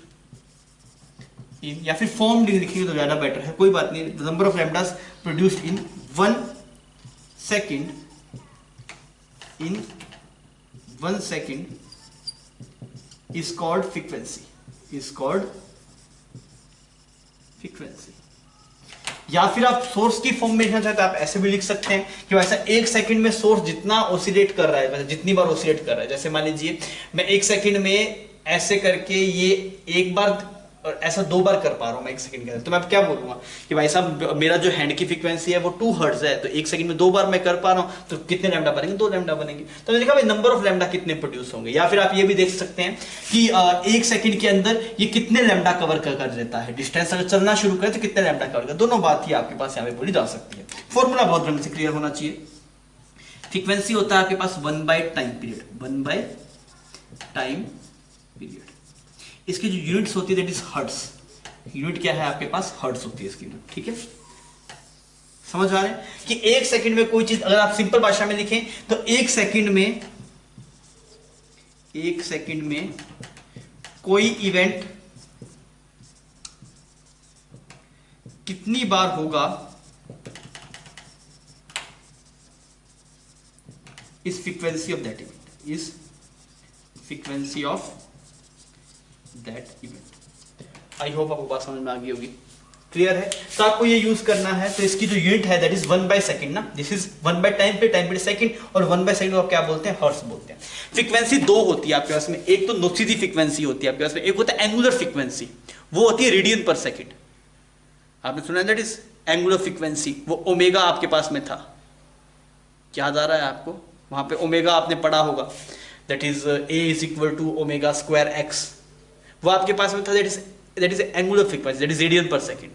in, या फिर फॉर्म लिखेंगे तो ज्यादा बेटर है, कोई बात नहीं, the number of lambdas produced in 1 second is called frequency, या फिर आप सोर्स की फॉर्म में लिखना चाहते हैं, आप ऐसे भी लिख सकते हैं कि वैसा 1 सेकंड में सोर्स जितना ऑसिलेट कर रहा है, मतलब जितनी बार ऑसिलेट कर रहा है, जैसे मान लीजिए मैं 1 सेकंड में ऐसे करके ये एक बार और ऐसा 2 बार कर पा रहा हूं मैं 1 सेकंड के अंदर, तो मैं अब क्या बोलूंगा कि भाई साहब मेरा जो हैंड की फ्रीक्वेंसी है वो 2 हर्ट्ज है, तो 1 सेकंड में 2 बार मैं कर पा रहा हूं, तो कितने लैम्डा बनेंगे, 2 लैम्डा बनेंगे। तो मैंने देखा भाई नंबर ऑफ लैम्डा कितने प्रोड्यूस होंगे। या फिर आप ये भी देख सकते हैं कि 1 सेकंड के अंदर ये कितने लैम्डा कवर कर देता है, डिस्टेंस अगर चलना शुरू करे तो कितने लैम्डा कवर कर, दोनों बात ही आपके पास यहाँ पे बोली जा सकती है। फॉर्मूला बहुत ढंग से क्लियर होना चाहिए। फ्रीक्वेंसी होता है आपके पास 1/टाइम पीरियड, इसकी जो यूनिट्स होती है दैट इज हर्ट्ज, यूनिट क्या है आपके पास, हर्ट्ज होती है इसकी यूनिट, ठीक है। समझ आ रहे हैं कि 1 सेकंड में कोई चीज अगर आप सिंपल भाषा में लिखें तो 1 सेकंड में कोई इवेंट कितनी बार होगा इस फ्रीक्वेंसी ऑफ दैट इवेंट, इस frequency of that event. I hope आपको बात समझ में आ गई होगी, क्लियर है। तो आपको ये यूज करना है, तो इसकी जो यूनिट है दैट इज 1/सेकंड ना, दिस इज 1/टाइम पीरियड सेकंड, और 1/सेकंड को आप क्या बोलते हैं, हर्ट्ज बोलते हैं। फ्रीक्वेंसी 2 होती है आपके पास में, एक तो सीधी फ्रीक्वेंसी होती है आपके पास में, एक होता है एंगुलर फ्रीक्वेंसी, वो होती है रेडियन पर सेकंड। आपने सुना दैट इज एंगुलर फ्रीक्वेंसी, वो ओमेगा आपके पास में था, याद आ रहा है आपको, वहां पे ओमेगा आपने पढ़ा होगा, that is A is equal to omega square x, वो आपके पास में था, that is angular frequency, that is radian per second,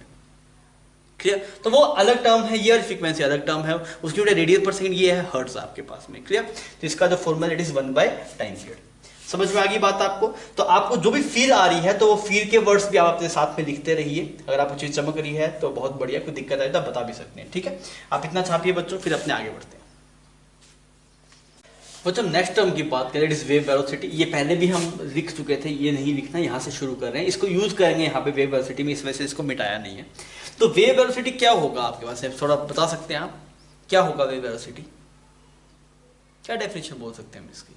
clear. तो वो अलग टर्म है, ये फ्रीक्वेंसी अलग टर्म है, उसकी वजह रेडियन पर सेकंड, ये है हर्ट्ज आपके पास में, क्लियर। तो इसका जो फॉर्मूला दैट इज 1/टाइम पीरियड। समझ में आ गई बात आपको। तो आपको जो भी फील आ रही है तो वो फील के वर्ड्स भी आप अपने साथ में लिखते रहिए, अगर आपको चीज चमक रही है तो बहुत बढ़िया, कोई दिक्कत आए तो आप बता भी सकते हैं, ठीक है। आप इतना छापिए बच्चों, फिर अपने आगे बढ़ते हैं। बच्चों नेक्स्ट टर्म की बात करें, इट इज वेव वेलोसिटी। ये पहले भी हम लिख चुके थे, ये नहीं लिखना, यहाँ से शुरू कर रहे हैं, इसको यूज करेंगे यहाँ पे वेव वेलोसिटी में, इस वजह से इसको मिटाया नहीं है। तो वेव वेलोसिटी क्या होगा आपके पास, थोड़ा बता सकते हैं आप, क्या होगा वेव वेलोसिटी, क्या डेफिनेशन बोल सकते हैं हम इसकी।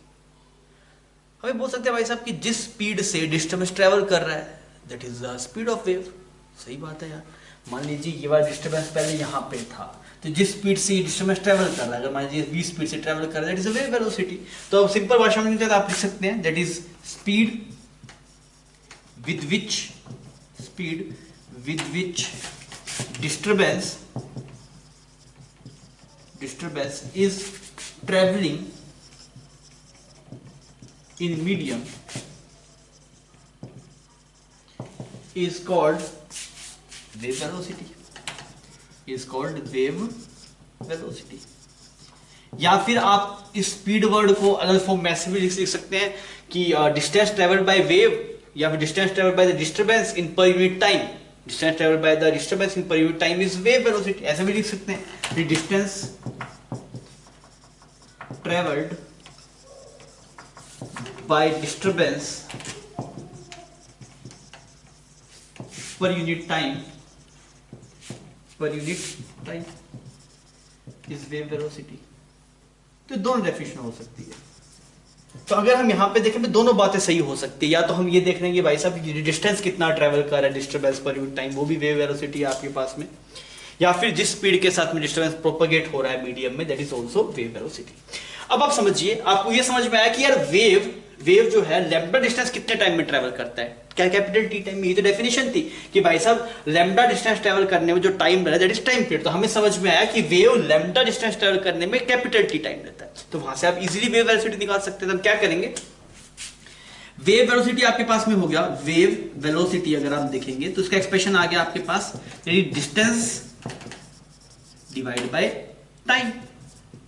हमें बोल सकते हैं भाई साहब कि जिस स्पीड से डिस्टर्बेंस ट्रेवल कर रहा है that is the speed of wave. सही बात है यार, मान लीजिए ये वाला डिस्टर्बेंस पहले यहाँ पे था, तो जिस स्पीड से डिस्टर्बेंस ट्रेवल कर रहा है, अगर मान लीजिए 20 स्पीड से ट्रेवल कर रहा है that is a wave velocity. तो अब सिंपल भाषा में आप लिख सकते हैं that is speed with which disturbance is travelling in medium is called wave velocity। या फिर आप इस स्पीड वर्ड को अलग फॉर्म में ऐसे भी लिख सकते हैं कि डिस्टेंस ट्रेवल्ड बाय वेव, या फिर distance travelled by the disturbance in per unit time, distance travelled by the disturbance in per unit time is wave velocity, ऐसे भी लिख सकते हैं। Distance travelled by disturbance per unit time is wave velocity। तो दोनों डेफिनेशन हो सकती है। तो अगर हम यहाँ पे देखें तो दोनों बातें सही हो सकती है, या तो हम ये देख लेंगे भाई साहब डिस्टेंस कितना ट्रेवल कर रहा है, डिस्टर्बेंस पर यूनिट टाइम, वो भी वेव वेलोसिटी है आपके पास में, या फिर जिस स्पीड के साथ में डिस्टर्बेंस प्रोपेगेट हो रहा है मीडियम में that is also wave velocity. अब आप समझिए, आपको ये समझ में आया कि यार वेव जो है लैम्डा डिस्टेंस कितने टाइम में ट्रेवल करता है, क्या कैपिटल टी टाइम में। ये तो डेफिनेशन थी कि भाई साहब लैम्डा डिस्टेंस ट्रेवल करने में जो टाइम रहता है दैट इज टाइम पीरियड। तो हमें समझ में आया कि वेव लैम्डा डिस्टेंस ट्रेवल करने में कैपिटल टी टाइम रहता है, तो वहां से आप इजीली वेव वेलोसिटी निकाल सकते हैं। तो हम क्या करेंगे, वेव वेलोसिटी आपके पास में हो गया, वेव वेलोसिटी अगर आप देखेंगे तो उसका एक्सप्रेशन आ गया आपके पास, डिस्टेंस डिवाइड बाय टाइम।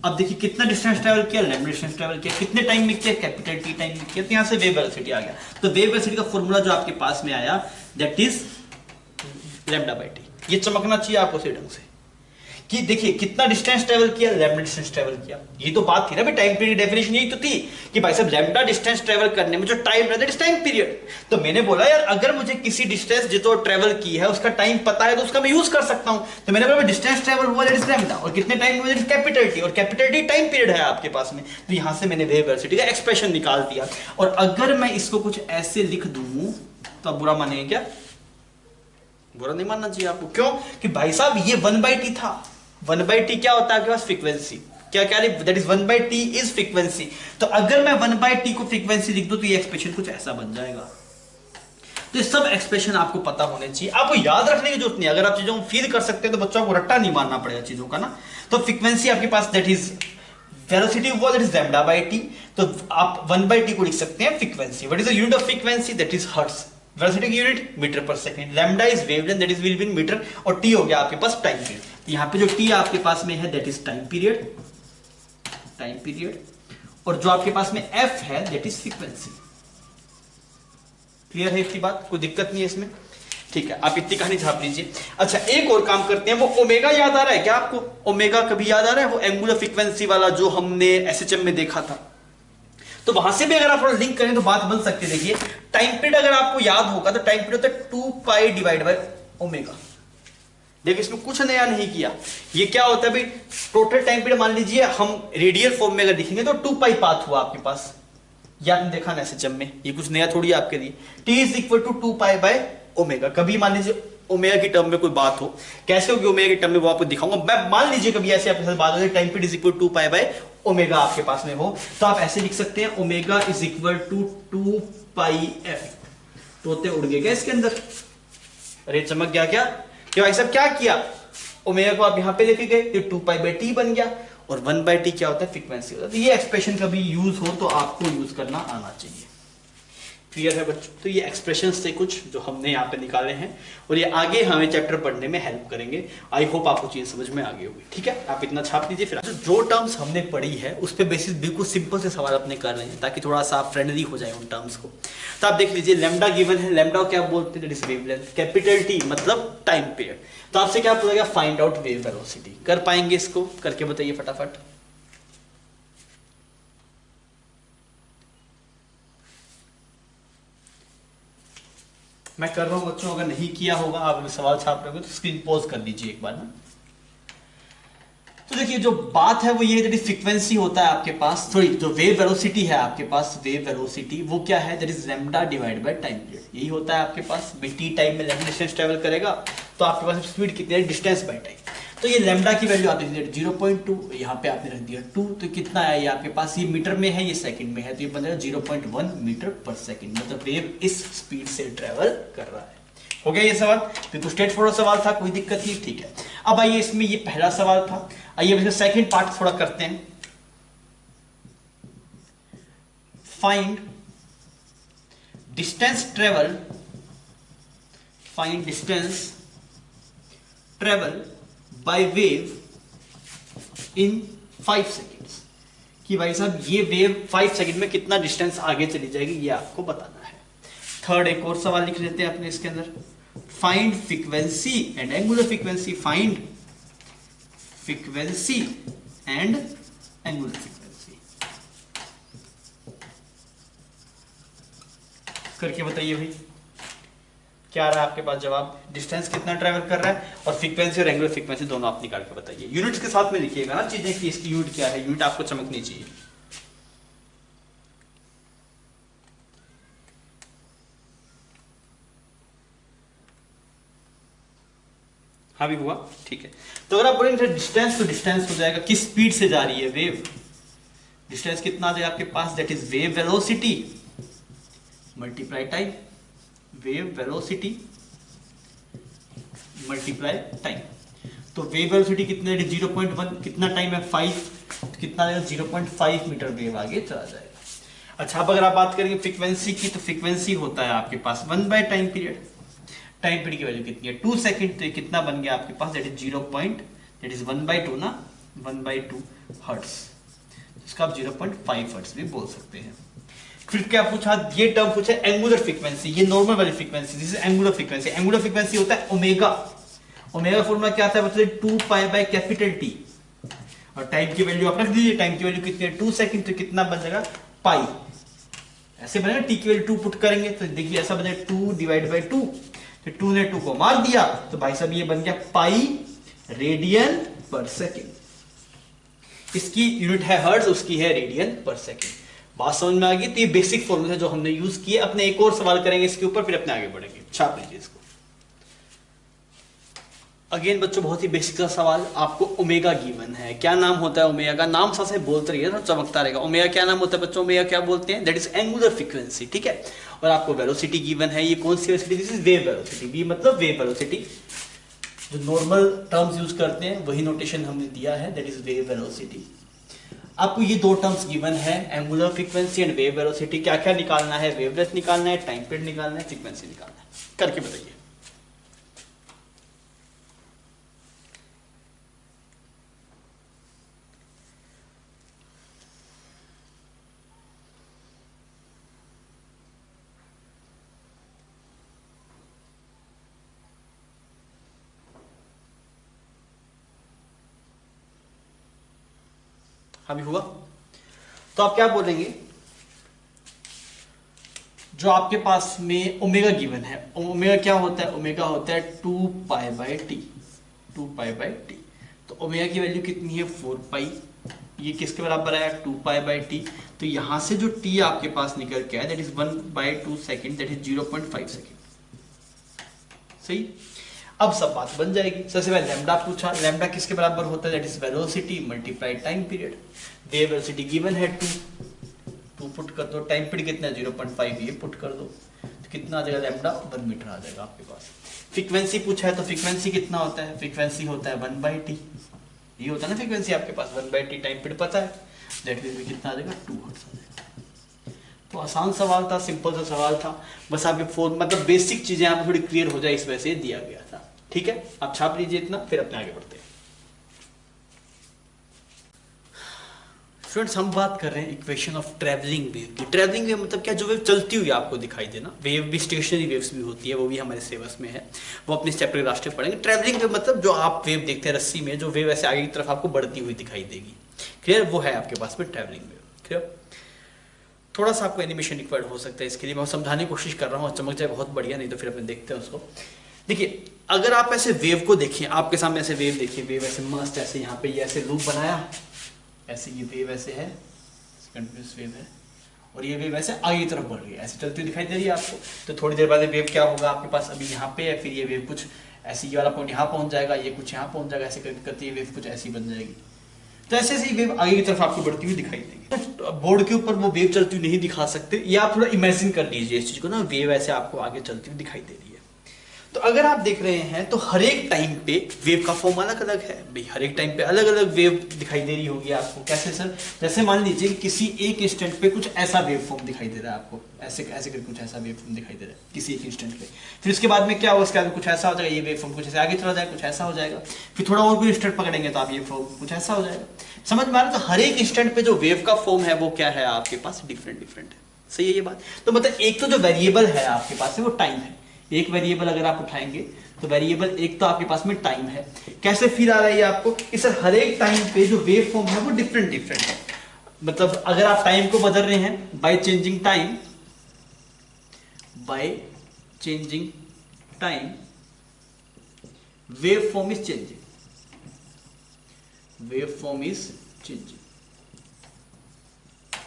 अब देखिए कितना डिस्टेंस ट्रेवल किया, लैम्डा डिस्टेंस ट्रेवल किया, कितने टाइम में किया, कैपिटल टी टाइम में किया, तो यहां से वेव वेलोसिटी आ गया। तो वेव वेलोसिटी का फॉर्मूला जो आपके पास में आया that is lambda by T. ये चमकना चाहिए आपको सही ढंग से कि देखिए कितना डिस्टेंस ट्रेवल किया, लैम्डा डिस्टेंस ट्रेवल किया। ये तो बात थी ना भाई, टाइम पीरियड डेफिनेशन यही तो थी कि भाई साहब लैम्डा डिस्टेंस ट्रेवल करने में जो टाइम रहता है टाइम पीरियड। तो मैंने बोला यार अगर मुझे किसी डिस्टेंस जो ट्रेवल की है उसका टाइम पता है तो उसका मैं यूज कर सकता हूं। तो मैंने बोला डिस्टेंस ट्रेवल हुआ दैट इज लैम्डा, और कितने टाइम हुआ दैट इज कैपिटल टी, और कैपिटल टी टाइम पीरियड है आपके पास में। तो यहां से मैंने वेव वेलोसिटी का एक्सप्रेशन निकाल दिया। और अगर मैं इसको कुछ ऐसे लिख दूं तो आप बुरा मानेंगे क्या? बुरा नहीं मानना चाहिए आपको। क्यों? कि भाई साहब ये 1/t था। 1/t क्या होता है आपके पास? फ्रीक्वेंसी। क्या क्या that is 1/t is frequency. तो अगर मैं 1/t को फ्रीक्वेंसी लिख दूं तो ये एक्सप्रेशन कुछ ऐसा बन जाएगा। तो ये सब एक्सप्रेशन आपको पता होने चाहिए, आपको याद रखने की जरूरत नहीं। अगर आप चीजों को फील कर सकते हैं तो बच्चों को रट्टा नहीं मारना पड़ेगा चीजों का ना। तो फ्रीक्वेंसी आपके पास दैट इज वेलोसिटी हुआ दैट इज λ/t। तो आप 1/t को लिख सकते हैं frequency. What is the unit of frequency? That is hertz. Velocity की unit metre per second. Lambda is wavelength that is will be in metre, और टी हो गया आपके पास टाइम पीरियड। यहां पे जो टी आपके पास में है that is time period, time period. और जो आपके पास में एफ है दैट इज फ्रीक्वेंसी। क्लियर है इतनी बात? कोई दिक्कत नहीं है इसमें? ठीक है, आप इतनी कहानी छाप लीजिए। अच्छा एक और काम करते हैं, वो ओमेगा याद आ रहा है क्या आपको? ओमेगा कभी याद आ रहा है? वो एंगुलर फ्रीक्वेंसी वाला जो हमने एसएचएम में देखा था। तो वहां से भी अगर आप थोड़ा लिंक करें तो बात बन सकती है। देखिए टाइम पीरियड अगर आपको याद होगा तो टाइम पीरियड होता है 2π डिवाइड बाय ओमेगा। देखिए इसमें कुछ नया नहीं किया। ये क्या होता है भाई, टोटल टाइम पीरियड मान लीजिए हम रेडियल फॉर्म में अगर लिखेंगे तो 2π पाथ हुआ आपके पास। या आपने देखा ना एसएचएम में, ये कुछ नया थोड़ी आपके लिए। t is equal to 2π by omega. कभी मान लीजिए ओमेगा की टर्म में कोई बात हो, कैसे होगी ओमेगा की टर्म में वो आपको दिखाऊंगा मैं। मान लीजिए कभी ऐसे आपके साथ बात हो जाए time period is equal to 2π by omega आपके पास में हो, तो आप ऐसे लिख सकते हैं omega is equal to 2πf। तोते उड़ गए क्या इसके अंदर? अरे चमक गया क्या? कि भाई साहब क्या किया, ओमेगा को आप यहां पे लेके गए, तो 2π/t बन गया। और 1/t क्या होता है? फ्रीक्वेंसी होता है। तो ये एक्सप्रेशन कभी यूज हो तो आपको यूज करना आना चाहिए। क्लियर है बच्चों? तो ये एक्सप्रेशंस थे कुछ जो हमने यहाँ पे निकाले हैं, और ये आगे हमें चैप्टर पढ़ने में हेल्प करेंगे। आई होप आपको चीज समझ में आ गई होगी। ठीक है, आप इतना छाप लीजिए। फिर जो टर्म्स हमने पढ़ी है उस पे बेसिस बिल्कुल सिंपल से सवाल अपने कर रहे हैं ताकि थोड़ा सा आप फ्रेंडली हो जाए उन टर्म्स को। तो आप देख लीजिए लैम्डा गिवन है, लैम्डा क्या बोलते हैं? That is wavelength. Capital T मतलब टाइम पीरियड। तो आपसे क्या पूछेगा? Find out wave velocity. कर पाएंगे इसको? करके बताइए फटाफट। मैं कर रहा हूं बच्चों, अगर नहीं किया होगा आप सवाल छाप रहे हो तो स्क्रीन पॉज कर दीजिए एक बार ना। तो देखिए जो बात है वो ये है, फ्रीक्वेंसी होता है आपके पास, सॉरी जो वेव वेलोसिटी है आपके पास, वेव वेलोसिटी वो क्या है? That is lambda divide by time period. यही होता है आपके पास। टी टाइम में लैम्डा डिस्टेंस ट्रेवल करेगा तो आपके पास स्पीड कितनी है? Distance by time. तो ये लैम्डा की वैल्यू आपने दी 0.2, यहाँ पे आपने रख दिया 2, तो कितना है ये आपके पास? ये मीटर में है, ये सेकंड में है, तो ये बन जाएगा 0.1 मीटर पर सेकंड। मतलब वेव इस स्पीड से ट्रेवल कर रहा है। हो गया ये सवाल? बिल्कुल स्ट्रेट फॉरवर्ड सवाल था, कोई दिक्कत नहीं। ठीक है, अब आइए इसमें ये पहला सवाल था। आइए इसका सेकंड पार्ट थोड़ा करते हैं। Find distance travel, find distance travel by wave in 5 seconds. कि भाई साहब ये वेव 5 सेकेंड में कितना डिस्टेंस आगे चली जाएगी ये आपको बताना है। थर्ड एक और सवाल लिख लेते हैं अपने इसके अंदर। Find frequency and angular frequency. Find frequency and angular frequency. करके बताइए भाई क्या आ रहा है आपके पास जवाब? डिस्टेंस कितना ट्रेवल कर रहा है और फ्रीक्वेंसी और एंगुलर फ्रीक्वेंसी दोनों आप निकाल के बताइए। यूनिट्स के साथ में लिखिएगा ना चीजें कि इसकी यूनिट क्या है। यूनिट आपको चमकनी चाहिए। हाँ भी हुआ? ठीक है, तो अगर आप बोलेंगे डिस्टेंस तो डिस्टेंस हो जाएगा किस स्पीड से जा रही है वेव। डिस्टेंस कितना आ जाएगा आपके पास? That is wave velocity multiply time. Wave velocity multiply time. तो वेव वेलोसिटी कितने? 0.1। कितना टाइम है? 5। तो कितना आएगा? 0.5 मीटर वेव आगे चला जाएगा। अच्छा अब अगर आप बात करेंगे फ्रीक्वेंसी की, तो फ्रीक्वेंसी होता है आपके पास 1 by time period. Time period की वैल्यू कितनी है? 2 सेकंड। तो ये कितना बन गया आपके पास? दैट इज 1/2 ना, 1/2 हर्ट्ज। इसका आप 0.5 हर्ट्ज भी बोल सकते हैं। फिर क्या पूछा? ये टर्म पूछा एंगुलर फ्रीक्वेंसी। ये नॉर्मल वाली frequency, this is angular frequency. Angular frequency होता है ओमेगा। ओमेगा का फॉर्मूला क्या था बच्चों, 2 पाई बाय कैपिटल टी, और टाइम की वैल्यू आप रख दीजिए, टाइम की वैल्यू कितनी है 2 सेकंड, तो कितना बन जाएगा पाई, ऐसे बनेगा, टी की वैल्यू 2 पुट करेंगे तो देखिए ऐसा बनेगा 2 डिवाइड बाई 2, तो 2 ने 2 को मार दिया, तो भाई साहब ये बन गया पाई रेडियन पर सेकेंड। इसकी यूनिट है हर्ट्ज, उसकी है रेडियन पर सेकेंड। बात समझ में आ गई? तो ये बेसिक फॉर्मूला है जो हमने यूज किए। अपने एक और सवाल करेंगे इसके ऊपर, फिर अपने आगे बढ़ेंगे। छाप लीजिए इसको। अगेन बच्चों बहुत ही बेसिक सा सवाल, आपको ओमेगा गिवन है। क्या नाम होता है ओमेगा का? नाम साथ बोलते रहिए ना, चमकता रहेगा। ओमेगा क्या नाम होता है बच्चों? ओमेगा क्या बोलते हैं? दैट इज एंगुलर फ्रीक्वेंसी, ठीक है। और आपको वेलोसिटी गिवन है, ये कौन सी velocity? This is wave velocity. V मतलब वेव वेलोसिटी, जो नॉर्मल टर्म्स यूज करते हैं वही नोटेशन हमने दिया है, दैट इज वेव वेलोसिटी। आपको ये दो टर्म्स गिवन है, angular frequency and wave velocity. क्या क्या निकालना है? वेवलेंथ निकालना है, टाइम पीरियड निकालना है, फ्रीक्वेंसी निकालना है। करके बताइए। अभी हुआ तो आप क्या बोलेंगे? जो आपके पास में ओमेगा गिवन है, ओमेगा क्या होता है? ओमेगा होता है 2 pi by T, 2 pi by T. तो ओमेगा की वैल्यू कितनी है? 4 पाई। ये किसके बराबर आया? 2 पाई बाय टी। तो यहां से जो टी आपके पास निकल के आया that is 1/2 second, that is 0.5 second. सही। अब सब बात बन जाएगी। सबसे पहले लैम्डा पूछा, लैम्डा किसके बराबर होता है? That is velocity multiply time period. Wave velocity given है 2 पुट कर दो, टाइम पीरियड कितना है? 0.5, ये पुट कर दो, तो कितना आ जाएगा? लैम्डा 1 मीटर आ जाएगा आपके पास। फ्रीक्वेंसी पूछा है, तो फ्रीक्वेंसी कितना होता है? फ्रीक्वेंसी होता है 1/t। ये होता है ना फ्रीक्वेंसी आपके पास, 1/t। टाइम पीरियड पता है, दैट मींस कितना आ जाएगा? 2 हर्ट्ज आ जाएगा। तो आसान सवाल था, सिंपल सा सवाल था। बस आपके फोन मतलब बेसिक चीजें आपको थोड़ी क्लियर हो जाए इस वजह से दिया गया था। ठीक है, आप छाप लीजिए इतना, फिर अपने आगे बढ़ते हैं। स्टूडेंट्स हम बात कर रहे हैं इक्वेशन ऑफ ट्रैवलिंग वेव की। ट्रैवलिंग वेव मतलब क्या? जो वेव चलती हुई आपको दिखाई देना। वेव भी स्टेशनरी वेव्स भी होती है, वो भी हमारे सिलेबस में है, वो अपने चैप्टर के रास्ते पढ़ेंगे। ट्रैवलिंग वेव मतलब जो आप वेव देखते हैं रस्सी में, जो वेव ऐसे आगे की तरफ आपको बढ़ती हुई दिखाई देगी। क्लियर? वो है आपके पास में ट्रैवलिंग वेव। क्लियर? थोड़ा सा आपको एनिमेशन रिक्वायर्ड हो सकता है, इसके लिए मैं समझाने की कोशिश कर रहा हूँ। चमक जाए बहुत बढ़िया, नहीं तो फिर अपन देखते हैं उसको। देखिए, अगर आप ऐसे वेव को देखिए, आपके सामने ऐसे वेव देखिए, वेव ऐसे मस्त ऐसे यहाँ पे ये ऐसे लूप बनाया, ऐसे ये वेव ऐसे है, कंटिन्यूस वेव है, और ये वेव ऐसे आगे की तरफ बढ़ रही है, ऐसे चलती हुई दिखाई दे रही है आपको। तो थोड़ी देर बाद वेव क्या होगा आपके पास? अभी यहाँ पे है, फिर ये वेव कुछ ऐसे, ये वाला पॉइंट यहाँ पहुंच जाएगा, ये कुछ यहाँ पहुंच जाएगा, ऐसे करते करते ये वेव कुछ ऐसी बन जाएगी। तो ऐसे ऐसे वेव आगे की तरफ आपको बढ़ती हुई दिखाई देगी। तो बोर्ड के ऊपर वो वेव चलती हुई नहीं दिखा सकते, या आप थोड़ा इमेजिन कर लीजिए इस चीज को ना, वेव ऐसे आपको आगे चलती हुई दिखाई दे रही है। तो अगर आप देख रहे हैं तो हर एक टाइम पे वेव का फॉर्म अलग अलग है भाई, हर एक टाइम पे अलग अलग वेव दिखाई दे रही होगी आपको। कैसे सर? जैसे मान लीजिए किसी एक इंस्टेंट पे कुछ ऐसा वेव फॉर्म दिखाई दे रहा है आपको, ऐसे ऐसे करके कुछ ऐसा वेव फॉर्म दिखाई दे रहा है किसी एक इंस्टेंट पे। फिर उसके बाद में क्या होगा? उसके बाद कुछ ऐसा हो जाएगा, ये वेव फॉर्म कुछ ऐसे आगे चला जाएगा, कुछ ऐसा हो जाएगा। फिर थोड़ा और कोई इंस्टेंट पकड़ेंगे तो आप ये फॉर्म कुछ ऐसा हो जाएगा। समझ में आ रहा है? तो हर एक इंस्टेंट पे जो वेव का फॉर्म है वो क्या है आपके पास? डिफरेंट डिफरेंट है। सही है ये बात? तो मतलब एक तो जो वेरिएबल है आपके पास है वो टाइम है। एक वेरिएबल अगर आप उठाएंगे तो वेरिएबल एक तो आपके पास में टाइम है। कैसे फील आ रहा है ये आपको कि सर हर एक टाइम पे जो वेव फॉर्म है वो डिफरेंट डिफरेंट है। मतलब अगर आप टाइम को बदल रहे हैं by changing time, by changing time wave form is changing, wave form is changing.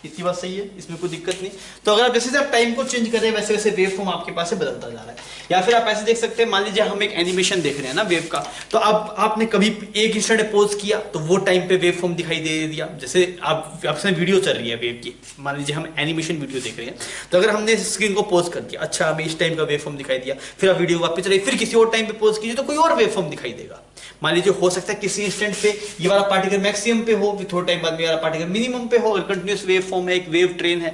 इतनी बात सही है, इसमें कोई दिक्कत नहीं। तो अगर जैसे जैसे आप टाइम को चेंज कर रहे हैं वैसे वैसे वेव फॉर्म आपके पास से बदलता जा रहा है। या फिर आप ऐसे देख सकते हैं, मान लीजिए हम एक एनिमेशन देख रहे हैं ना वेव का, तो आपने कभी एक इंस्टेंट पॉज किया तो वो टाइम पे वेव फॉर्म दिखाई दे दिया। जैसे आपसे वीडियो चल रही है वेव की, मान लीजिए हम एनिमेशन वीडियो देख रहे हैं, तो अगर हमने स्क्रीन को पॉज कर दिया, अच्छा हमें इस टाइम का वेव फॉर्म दिखाई दिया, फिर आप वीडियो वापस चलिए, फिर किसी और टाइम पे पॉज कीजिए तो कोई और वेव फॉर्म दिखाई देगा। मान लीजिए हो सकता है किसी इंस्टेंट पे ये वाला पार्टिकल मैक्सिमम पे हो, फिर थोड़ा टाइम बाद में ये वाला पार्टिकल मिनिमम पे हो, और कंटिन्यूस वेव फॉर्म है, एक वेव ट्रेन है।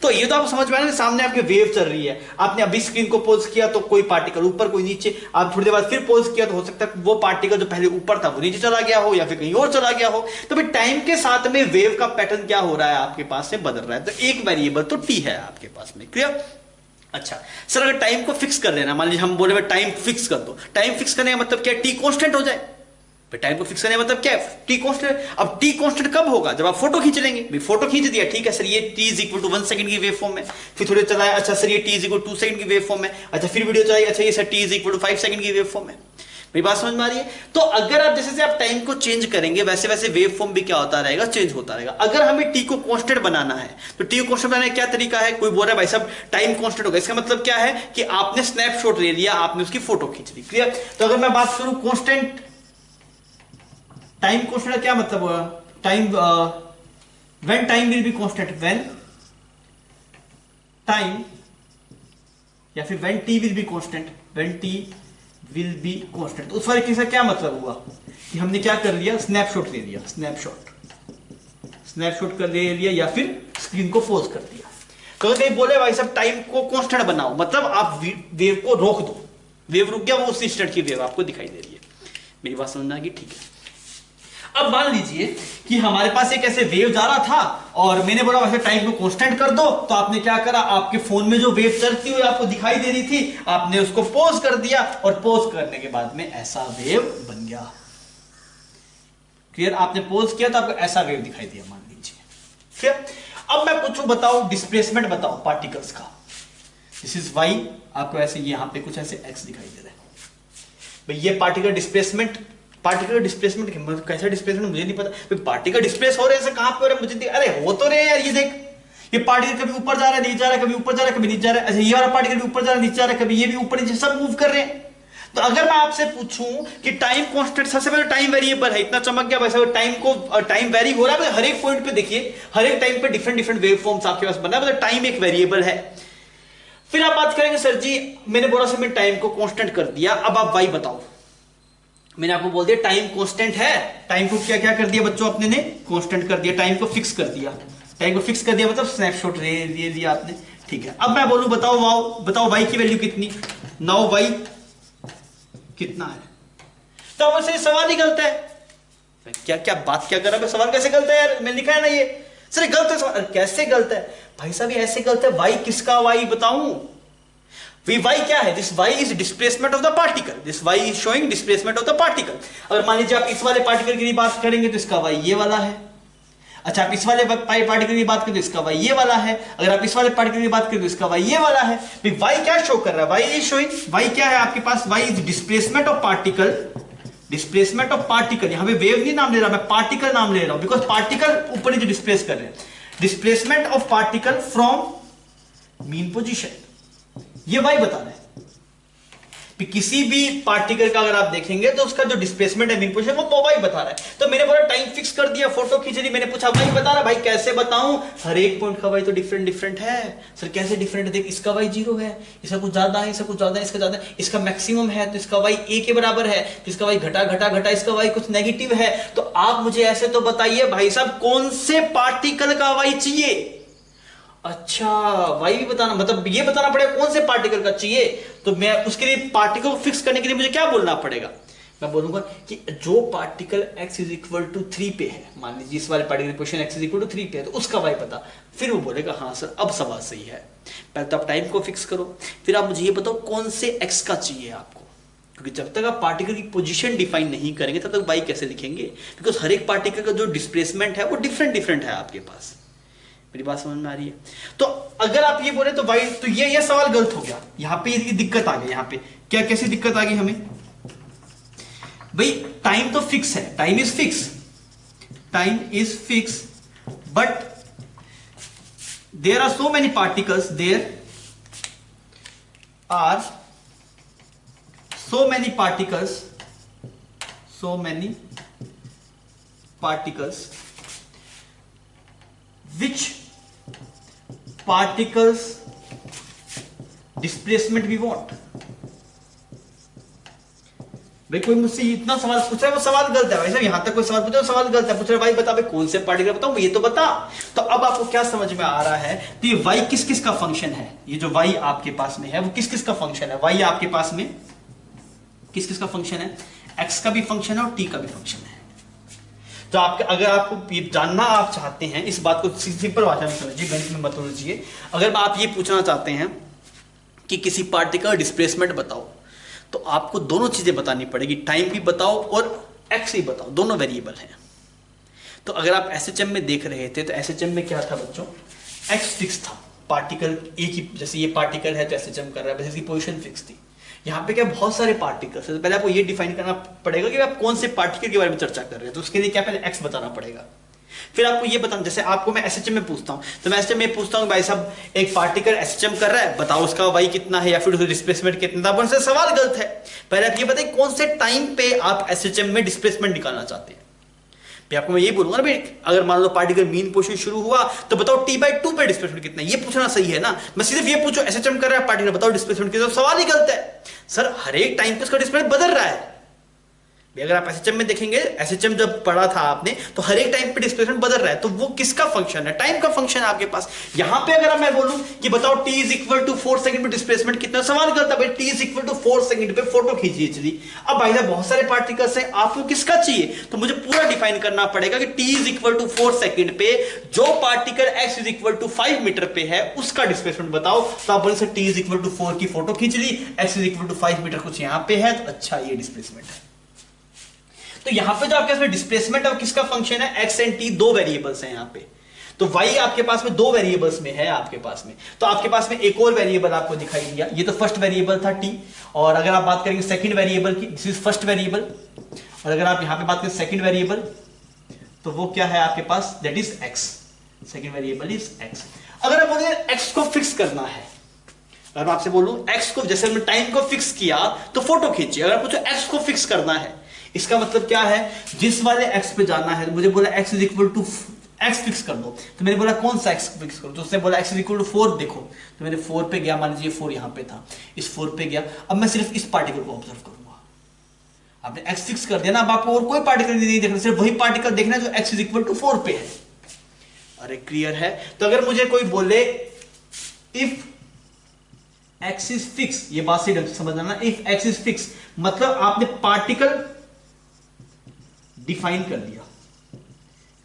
तो ये तो आप समझ में आए ना, सामने आपके वेव चल रही है, आपने अभी स्क्रीन को पॉज किया तो कोई पार्टिकल ऊपर कोई नीचे, आप थोड़ी देर बाद फिर पॉज किया तो हो सकता है वो पार्टिकल जो पहले ऊपर था वो नीचे चला गया हो, या फिर कहीं और चला गया हो। तो भाई टाइम के साथ में वेव का पैटर्न क्या हो रहा है आपके पास से बदल रहा है। तो एक वेरिएबल तो टी है आपके पास में। क्लियर? अच्छा सर, अगर टाइम को फिक्स कर लेना, मान लीजिए हम बोले टाइम फिक्स कर दो, टाइम फिक्स करने का मतलब क्या, टी कांस्टेंट हो जाए। टाइम को फिक्स करने का मतलब क्या है, टी कांस्टेंट। अब टी कांस्टेंट कब होगा, जब आप फोटो खींच लेंगे। भाई फोटो खींच दिया, ठीक है सर, ये T is equal to 1 second की वेव फॉर्म है। फिर थोड़े चलाया, अच्छा सर ये T is equal to 2 second की वेव फॉर्म है। अच्छा फिर वीडियो चलाई, अच्छा ये sir T is equal to 5 second की वेव फॉर्म है। मेरी बात समझ में आ रही है। तो अगर आप जैसे आप टाइम को चेंज करेंगे, वैसे वैसे वेव फॉर्म भी क्या होता रहेगा, चेंज होता रहेगा। अगर हमें टी को कांस्टेंट बनाना है, तो टी को कांस्टेंट बनाने का क्या तरीका है, कोई बोल रहा है भाई साहब टाइम कांस्टेंट होगा, इसका मतलब क्या है कि आपने स्नैपशॉट ले लिया, आपने उसकी फोटो खींच ली, क्लियर। तो अगर मैं बात करूं कांस्टेंट टाइम कांस्टेंट का क्या मतलब होगा, time when time will be constant, when time, या फिर when T will be constant, when T will be constant. तो उस वाले केस का क्या मतलब हुआ कि हमने क्या कर लिया, स्नैपशॉट ले लिया, स्नैपशॉट कर ले लिया, या फिर स्क्रीन को पॉज कर दिया। तो अगर बोले भाई साहब टाइम को कांस्टेंट बनाओ, मतलब आप वेव को रोक दो, वेव रुक गया, वो उस इंस्टेंट की वेव आपको दिखाई दे रही है। मेरी बात समझ में आ गई, ठीक है। अब मान लीजिए कि हमारे पास एक ऐसे वेव जा रहा था और मैंने बोला वैसे टाइम को कांस्टेंट कर दो, तो आपने क्या करा, आपके फोन में जो वेव चलती हुई आपको दिखाई दे रही थी, आपने उसको पॉज कर दिया, और पॉज करने के बाद में ऐसा वेव बन गया, क्लियर। आपने पॉज किया तो आपको ऐसा वेव दिखाई दिया, मान लीजिए, क्लियर। अब मैं पूछूं, बताओ डिस्प्लेसमेंट बताओ पार्टिकल्स का, दिस इज वाई, आपको ऐसे यहां पे कुछ ऐसे एक्स दिखाई दे रहा है। भाई ये पार्टिकल डिस्प्लेसमेंट कैसा डिस्प्लेसमेंट मुझे नहीं पता। पार्टिकल डिस्प्लेस हो रहे हैं, कहां पे हो रहे हैं मुझे अरे हो तो रहे यार, ये देख, ये पार्टिकल कभी ऊपर जा रहा है, नीचे जा रहा है, कभी ऊपर जा रहा है, कभी नीचे जा रहा है। अच्छा ये वाला पार्टिकल भी ऊपर जा रहा है, नीचे जा रहा है, कभी ये भी ऊपर नीचे, सब मूव कर रहे हैं। तो अगर मैं आपसे पूछूं कि टाइम कांस्टेंट, सबसे पहले टाइम वेरिएबल है, इतना चमक गया वैसे टाइम वेरी हो रहा है, हर एक पॉइंट पे देखिए, हर एक टाइम पे डिफरेंट डिफरेंट वेव फॉर्म्स आपके पास बना है, मतलब टाइम एक वेरिएबल है। फिर आप बात करेंगे सर जी मैंने बोला सर मैं टाइम को कांस्टेंट कर दिया, अब आप वाई बताओ। मैंने आपको बोल दिया टाइम कांस्टेंट है, टाइम को क्या क्या कर दिया बच्चों, अपने ने कांस्टेंट कर दिया, टाइम को फिक्स कर दिया, टाइम को फिक्स कर दिया मतलब स्नैपशॉट ले लिया आपने, ठीक है। अब मैं बोलूं बताओ वाई की वैल्यू कितनी, नाउ वाई कितना है। तो अब से सवाल ही गलत है, क्या बात क्या कर रहा है, सवाल कैसे गलत है यार, मैंने लिखा है ना ये, सर गलत है सवाल, कैसे गलत है भाई साहब, ये ऐसे गलत है। वाई किसका वाई बताऊं, y क्या है, this y is displacement of the particle, this y is showing displacement of the particle. अगर मान लीजिए आप इस वाले पार्टिकल की बात करेंगे तो इसका y ये वाला है। अच्छा आप इस वाले पार्टिकल की बात करें तो इसका y ये वाला है। अगर आप इस वाले पार्टिकल की बात करें तो इसका y ये वाला है। y क्या शो कर रहा है, y इज शोइंग, y क्या है आपके पास, y is displacement of particle, displacement of particle, यहां पे वेव नहीं नाम ले रहा, मैं पार्टिकल नाम ले रहा हूं, बिकॉज पार्टिकल ऊपर नीचे डिस्प्लेस कर रहे हैं। Displacement of particle from mean position, ये वाई बता रहे हैं। किसी भी पार्टिकल का अगर आप देखेंगे तो उसका जो डिस्प्लेसमेंट है मीन पोजीशन वो वाई बता रहा है। तो मैंने बोला टाइम फिक्स कर दिया, फोटो खींच ली, मैंने पूछा वाई बता रहा, भाई कैसे बताऊं, हर एक पॉइंट का वाई तो डिफरेंट डिफरेंट है। सर कैसे डिफरेंट, देख इसका वाई 0 है, इसका कुछ ज्यादा है, इसका कुछ ज्यादा है, इसका ज्यादा है, इसका मैक्सिमम है तो इसका वाई ए के बराबर है, तो इसका वाई घटा घटा घटा इसका वाई कुछ नेगेटिव है। तो आप मुझे ऐसे तो बताइए भाई साहब कौन से पार्टिकल का वाई चाहिए। अच्छा वाई भी बताना, मतलब ये बताना पड़ेगा कौन से पार्टिकल का चाहिए। तो मैं उसके लिए पार्टिकल को फिक्स करने के लिए मुझे क्या बोलना पड़ेगा, मैं बोलूंगा कि जो particle x is equal to 3 पे है, मान लीजिए इस वाले particle position x is equal to 3 पे है, तो उसका वाई पता। फिर वो बोलेगा हाँ सर अब सवाल सही है। पहले तो आप टाइम को फिक्स करो, फिर आप मुझे ये बताओ कौन से x का चाहिए आपको, क्योंकि जब तक आप पार्टिकल की पोजीशन डिफाइन नहीं करेंगे तब तक वाई कैसे लिखेंगे, बिकॉज हर एक पार्टिकल का जो डिस्प्लेसमेंट है वो डिफरेंट डिफरेंट है आपके पास। मेरी बात समझ में आ रही है। तो अगर आप ये बोले तो वाई, तो ये सवाल गलत हो गया, यहां पे ये दिक्कत आ गई। यहां पे क्या कैसी दिक्कत आ गई हमें, भाई टाइम तो फिक्स है, time is fix, but there are so many particles, so many particles which particles displacement we want। भाई कोई मुझसे इतना सवाल पूछ रहा है वो सवाल गलत है भाई साहब, यहां तक कोई सवाल पूछा तो सवाल गलत है। पूछ रहा है भाई बता भाई कौन से पार्टिकल बताऊं, ये तो बता। तो अब आपको क्या समझ में आ रहा है, तो ये y किस किस का फंक्शन है, ये जो y आपके पास में है वो किस किस का फंक्शन है, y आपके पास में किस किस का फंक्शन है, x का भी फंक्शन है और t का भी फंक्शन है। तो आपके अगर आपको ये जानना आप चाहते हैं, इस बात को सिंपल भाषा में समझिए, गणित में मत उलझिए। अगर आप ये पूछना चाहते हैं कि किसी पार्टिकल डिस्प्लेसमेंट बताओ, तो आपको दोनों चीजें बतानी पड़ेगी, टाइम भी बताओ और एक्स भी बताओ, दोनों वेरिएबल हैं। तो अगर आप एसएचएम में देख रहे थे तो एसएचएम में क्या था बच्चों, एक्स फिक्स था, पार्टिकल एक ही, जैसे ये पार्टिकल है तो एसएचएम कर रहा है, बस इसकी पोजीशन फिक्स थी। यहाँ पे क्या बहुत सारे पार्टिकल्स है, तो पहले आपको ये डिफाइन करना पड़ेगा कि आप कौन से पार्टिकल के बारे में चर्चा कर रहे हैं, तो उसके लिए क्या पहले एक्स बताना पड़ेगा। फिर आपको ये बताना, जैसे आपको मैं एसएचएम में पूछता हूँ, तो मैं एसएचएम में पूछता हूँ भाई साहब एक पार्टिकल एसएचएम कर रहा है, बताओ उसका वाई कितना है या फिर उसका डिस्प्लेसमेंट कितना था, उनसे सवाल गलत है। पहले आप ये बताइए कौन से टाइम पे आप एसएचएम में डिस्प्लेसमेंट निकालना चाहते हैं। फिर आपको मैं ये बोलूंगा ना भाई, अगर मान लो पार्टिकल मीन पोजीशन शुरू हुआ तो बताओ t/2 पे डिस्प्लेसमेंट कितना है, ये पूछना सही है ना। मैं सिर्फ ये पूछूं एसएचएम कर रहा है पार्टिकल, बताओ डिस्प्लेसमेंट कितना, सवाल ही गलत है। सर हर एक टाइम पे उसका डिस्प्लेसमेंट बदल रहा है। अगर आप एसएचएम में देखेंगे, एसएचएम जब पढ़ा था आपने, तो हर एक टाइम पे डिस्प्लेसमेंट बदल रहा है, तो वो किसका फंक्शन है, टाइम का फंक्शन है आपके पास। यहां पे अगर मैं बोलूं कि बताओ t = 4 सेकंड पे डिस्प्लेसमेंट कितना, सवाल करता भाई t = 4 सेकंड पे फोटो खींचिए चलिए। अब भाई साहब बहुत सारे पार्टिकल्स हैं, आपको किसका चाहिए, तो मुझे पूरा डिफाइन करना पड़ेगा कि t = 4 सेकंड पे जो पार्टिकल x = 5 मीटर पे है उसका डिस्प्लेसमेंट बताओ। तो आप बोले सर t = 4 की फोटो खींच ली, x = 5 मीटर कुछ यहां पे है, तो अच्छा ये डिस्प्लेसमेंट है। तो यहां पे जो आपके पास में डिस्प्लेसमेंट है वो किसका फंक्शन है, x एंड t, दो वेरिएबल्स हैं यहां पे। तो y आपके पास में दो वेरिएबल्स में है आपके पास में, तो आपके पास में एक और वेरिएबल आपको दिखाई दिया, ये तो फर्स्ट वेरिएबल था t, और अगर आप बात करेंगे सेकंड वेरिएबल की, दिस इज फर्स्ट वेरिएबल, और अगर आप यहां पे बात करें सेकंड वेरिएबल, तो वो क्या है आपके पास, that is x, second variable is x। अगर आप बोले x को फिक्स करना है, अगर मैं आपसे बोलूं x को, जैसे हमने टाइम को फिक्स किया तो फोटो खींचिए, अगर पूछो x को फिक्स करना है, इसका मतलब क्या है, जिस वाले x पे जाना है, मुझे बोला x = x फिक्स कर दो, तो मैंने बोला कौन सा x फिक्स करो, तो उसने बोला x = 4 देखो, तो मैंने 4 पे गया, मान लीजिए 4 यहां पे था, इस 4 पे गया, अब मैं सिर्फ इस पार्टिकल को ऑब्जर्व करूंगा। आपने x फिक्स कर दिया ना, अब आपको और कोई पार्टिकल नहीं देखना, सिर्फ वही पार्टिकल देखना है जो x = 4 पे है। अरे क्लियर है। तो अगर मुझे कोई बोले इफ x इज फिक्स, ये बात से समझना ना, इफ x इज फिक्स मतलब आपने पार्टिकल डिफाइन कर दिया,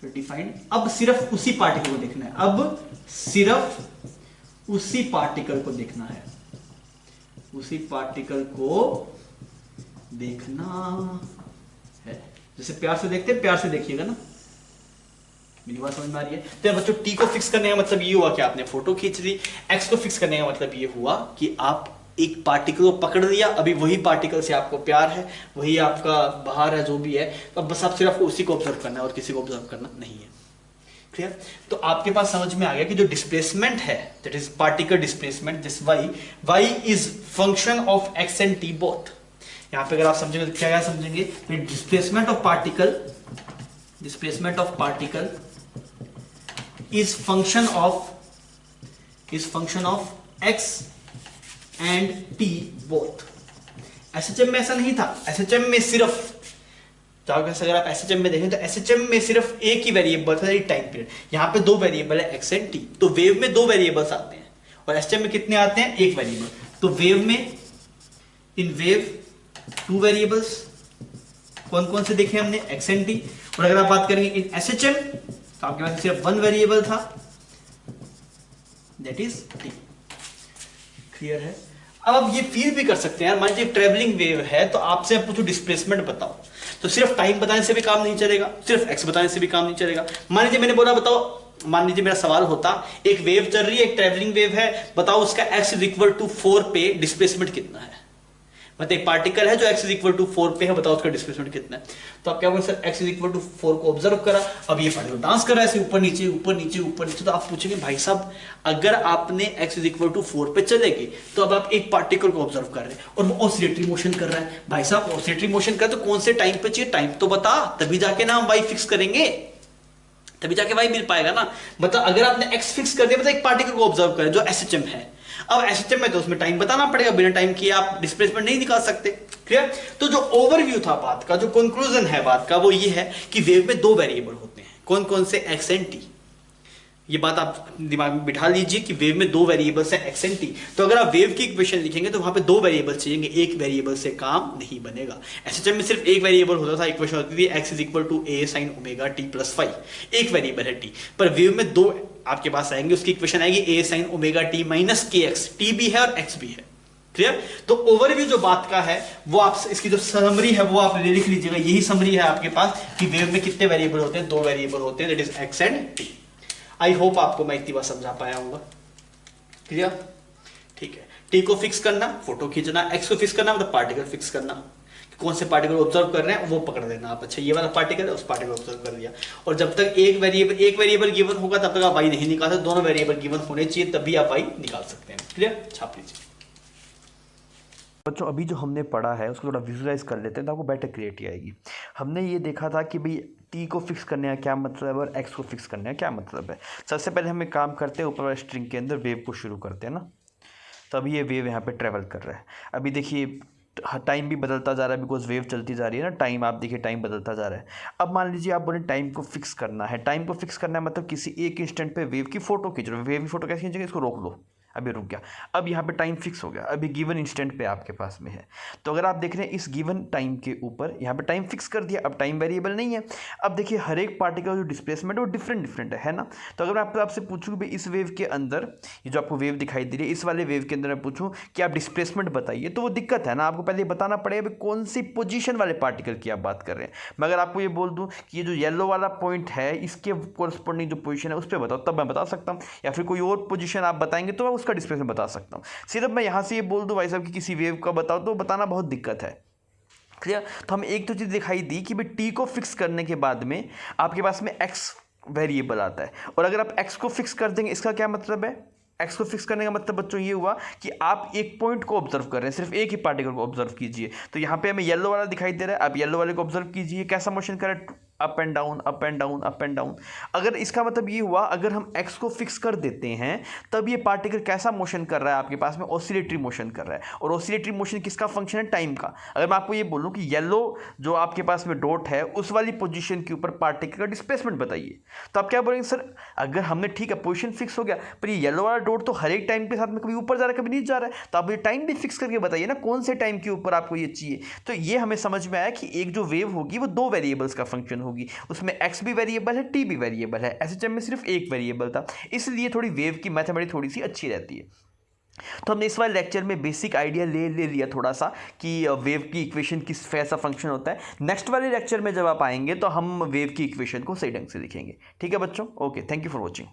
तो डिफाइन, अब सिर्फ उसी पार्टिकल को देखना है, अब सिर्फ उसी पार्टिकल को देखना है, उसी पार्टिकल को देखना है। जैसे प्यार से देखते हैं, प्यार से देखिएगा ना, मेरी बात समझ में आ रही है। तो बच्चों t को फिक्स करने का मतलब ये हुआ कि आपने फोटो खींच ली, x को फिक्स करने का मतलब ये हुआ कि आप एक पार्टिकल को पकड़ लिया, अभी वही पार्टिकल से आपको प्यार है, वही आपका बाहर है, जो भी है, तो बस आप सिर्फ उसी को ऑब्जर्व करना है और किसी को ऑब्जर्व करना नहीं है। क्लियर। तो आपके पास समझ में आ गया कि जो डिस्प्लेसमेंट है, that is particle displacement, this y is function of x and t both. यहां पे अगर आप समझेंगे तो क्या समझेंगे, displacement of particle, displacement of particle is function of x and t both. SHM में ऐसा नहीं था, एसएचएम में सिर्फ, अगर आप एसएचएम में देखें तो एसएचएम में सिर्फ एक ही वेरिएबल था, टाइम पीरियड। यहां पे दो वेरिएबल है x एंड t, तो वेव में दो वेरिएबल्स आते हैं, और एसएचएम में कितने आते हैं, एक वेरिएबल। तो वेव में, इन वेव 2 वेरिएबल्स, कौन कौन से देखे हमने, x एंड t। और अगर आप बात करेंगे इन एसएचएम, तो आपके पास सिर्फ 1 वेरिएबल था, दैट इज t। क्लियर है। अब आप ये फील भी कर सकते हैं यार, मान लीजिए ट्रेवलिंग वेव है, तो आपसे पूछो डिस्प्लेसमेंट बताओ, तो सिर्फ टाइम बताने से भी काम नहीं चलेगा, सिर्फ x बताने से भी काम नहीं चलेगा। मान लीजिए मैंने बोला बताओ, मान लीजिए मेरा सवाल होता, एक वेव चल रही है, एक ट्रेवलिंग वेव है, बताओ उसका x = 4 पे डिस्प्लेसमेंट कितना है। मतलब एक पार्टिकल है जो x = 4 पे है, बताओ उसका डिस्प्लेसमेंट कितना है। तो आप क्या बोले सर, x = 4 को ऑब्जर्व करा, अब ये पार्टिकल डांस कर रहा है ऐसे ऊपर नीचे ऊपर नीचे ऊपर नीचे। तो आप पूछेंगे भाई साहब, अगर आपने x = 4 पे चलेगी, तो अब आप एक पार्टिकल को ऑब्जर्व कर रहे हैं और वो ऑसिलेटरी मोशन कर रहा है। भाई साहब ऑसिलेटरी मोशन कर तो कौन से टाइम पे चाहिए, टाइम तो बता, तभी जाके ना हम y फिक्स करेंगे, तभी जाके y मिल पाएगा ना। मतलब अगर आपने x फिक्स कर दिया, मतलब एक पार्टिकल को ऑब्जर्व करें जो एसएचएम है, अब एसएचएम में तो उसमें टाइम बताना पड़ेगा, बिना टाइम किए आप डिस्प्लेसमेंट नहीं निकाल सकते। क्लियर। तो जो ओवरव्यू था बात का, जो कंक्लूजन है बात का, वो ये है कि वेव में दो वेरिएबल होते हैं, कौन कौन से, x एंड t। ये बात आप दिमाग में बिठा लीजिए कि वेव में दो वेरिएबल्स हैं, x एंड t। तो अगर आप वेव की इक्वेशन लिखेंगे तो वहां पे दो वेरिएबल चाहिए, एक वेरिएबल से काम नहीं बनेगा। एसएचएम में सिर्फ एक वेरिएबल होता था, इक्वेशन होती थी x = a sin ωt + phi, एक वेरिएबल है t। पर वेव में दो आपके पास आएंगे, उसकी इक्वेशन आएगी a sin ωt - kx, t भी है और x भी है। क्लियर? तो ओवरव्यू जो बात का है वो आप इसकी जो समरी है वो आप लिख लीजिएगा, यही समरी है आपके पास कि वेव में कितने वेरिएबल होते हैं, 2 वेरिएबल होते हैं, that is x and T. I hope आपको मैं इतनी बात समझा पाया हूँ। क्लियर? ठीक है, टी को फिक्स करना, फोटो खींचना, एक्स को फिक्स करना मतलब पार्टिकल फिक्स करना, कौन से पार्टिकल ऑब्जर्व कर रहे हैं वो पकड़ लेना आप। अच्छा ये वाला पार्टिकल है, उस पार्टिकल को ऑब्जर्व कर लिया। और जब तक एक वेरिएबल गिवन होगा तब तक आप वाई नहीं निकाल सकते, दोनों वेरिएबल गिवन होने चाहिए तभी आप वाई निकाल सकते हैं। क्लियर? छाप लीजिए
बच्चों। अभी जो हमने पढ़ा है उसको थोड़ा विजुलाइज कर लेते हैं तो आपको बेटर क्लियरिटी आएगी। हमने ये देखा था कि भाई टी को फिक्स करने का क्या मतलब है और एक्स को फिक्स करने का क्या मतलब है। सबसे पहले हम एक काम करते हैं, ऊपर वाले स्ट्रिंग के अंदर वेव को शुरू करते हैं ना। तो अभी ये वेव यहाँ पे ट्रेवल कर रहा है। अभी देखिए टाइम भी बदलता जा रहा है बिकॉज वेव चलती जा रही है ना, टाइम आप देखिए टाइम बदलता जा रहा है। अब मान लीजिए आप बोले टाइम को फिक्स करना है। टाइम को फिक्स करना है मतलब किसी एक इंस्टेंट पे वेव की फोटो खींच रहे हो। वेव की फोटो कैसे खींचेंगे, इसको रोक लो, अभी रुक गया। अब यहाँ पे टाइम फिक्स हो गया, अभी गिवन इंस्टेंट पे आपके पास में है। तो अगर आप देख रहे हैं इस गिवन टाइम के ऊपर यहाँ पे टाइम फिक्स कर दिया, अब टाइम वेरिएबल नहीं है। अब देखिए हर एक पार्टिकल जो डिस्प्लेसमेंट है वो डिफरेंट है ना। तो अगर मैं आपसे पूछूँ कि इस वेव के अंदर ये जो आपको वेव दिखाई दे रही है, इस वाले वेव के अंदर मैं पूछूँ कि आप डिस्प्लेसमेंट बताइए, तो वो दिक्कत है ना, आपको पहले बताना पड़ेगा कौन सी पोजीशन वाले पार्टिकल की आप बात कर रहे हैं। मैं अगर आपको ये बोल दूँ कि ये जो येलो वाला पॉइंट है इसके कोरस्पॉन्डिंग जो पोजीशन है उस पर बताओ, तब मैं बता सकता हूँ। या फिर कोई और पोजीशन आप बताएंगे तो मैं उसका डिस्प्लेसमेंट बता सकता हूँ। सिर्फ मैं यहाँ से ये बोल दूँ भाई साहब कि किसी वेव का बताओ तो बताना बहुत दिक्कत है। क्लियर? तो हमें एक तो चीज़ दिखाई दी कि भाई टी को फिक्स करने के बाद में आपके पास में एक्स वेरिएबल आता है, और अगर आप एक्स को फिक्स कर देंगे इसका क्या मतलब है। एक्स को फिक्स करने का मतलब बच्चों ये हुआ कि आप एक पॉइंट को ऑब्जर्व कर रहे हैं, सिर्फ एक ही पार्टिकल को ऑब्जर्व कीजिए। तो यहाँ पे हमें येलो वाला दिखाई दे रहा है, आप येलो वाले को ऑब्जर्व कीजिए, कैसा मोशन कर रहा है, up and down up and down up and down. अगर इसका मतलब ये हुआ अगर हम एक्स को फिक्स कर देते हैं तब ये पार्टिकल कैसा मोशन कर रहा है आपके पास में, ऑसिलेटरी मोशन कर रहा है। और ऑसिलेटरी मोशन किसका फंक्शन है, टाइम का। अगर मैं आपको ये बोलूं कि येलो जो आपके पास में डॉट है उस वाली पोजीशन के ऊपर पार्टिकल का डिस्प्लेसमेंट बताइए, तो आप क्या बोलेंगे, सर अगर हमने ठीक है पोजीशन फिक्स हो गया पर ये येलो वाला डॉट तो हर एक टाइम के साथ में कभी ऊपर जा रहा है कभी नीचे जा रहा है, तो आप ये टाइम भी फिक्स करके बताइए ना कौन से टाइम के ऊपर आपको ये चाहिए। तो ये हमें समझ में आया कि एक जो वेव होगी वो 2 वेरिएबल्स का फंक्शन होगी, उसमें एक्स भी वेरिएबल है टी भी वेरिएबल है। एसएचएम में सिर्फ एक वेरिएबल था, इसलिए थोड़ी वेव की मैथमेटिक्स थोड़ी सी अच्छी रहती है। तो हमने इस वाले लेक्चर में बेसिक आइडिया ले लिया थोड़ा सा कि वेव की इक्वेशन किस कैसा फंक्शन होता है। नेक्स्ट वाले लेक्चर में जब आप आएंगे तो हम वेव की इक्वेशन को सही ढंग से लिखेंगे। ठीक है बच्चों, okay, thank you for watching.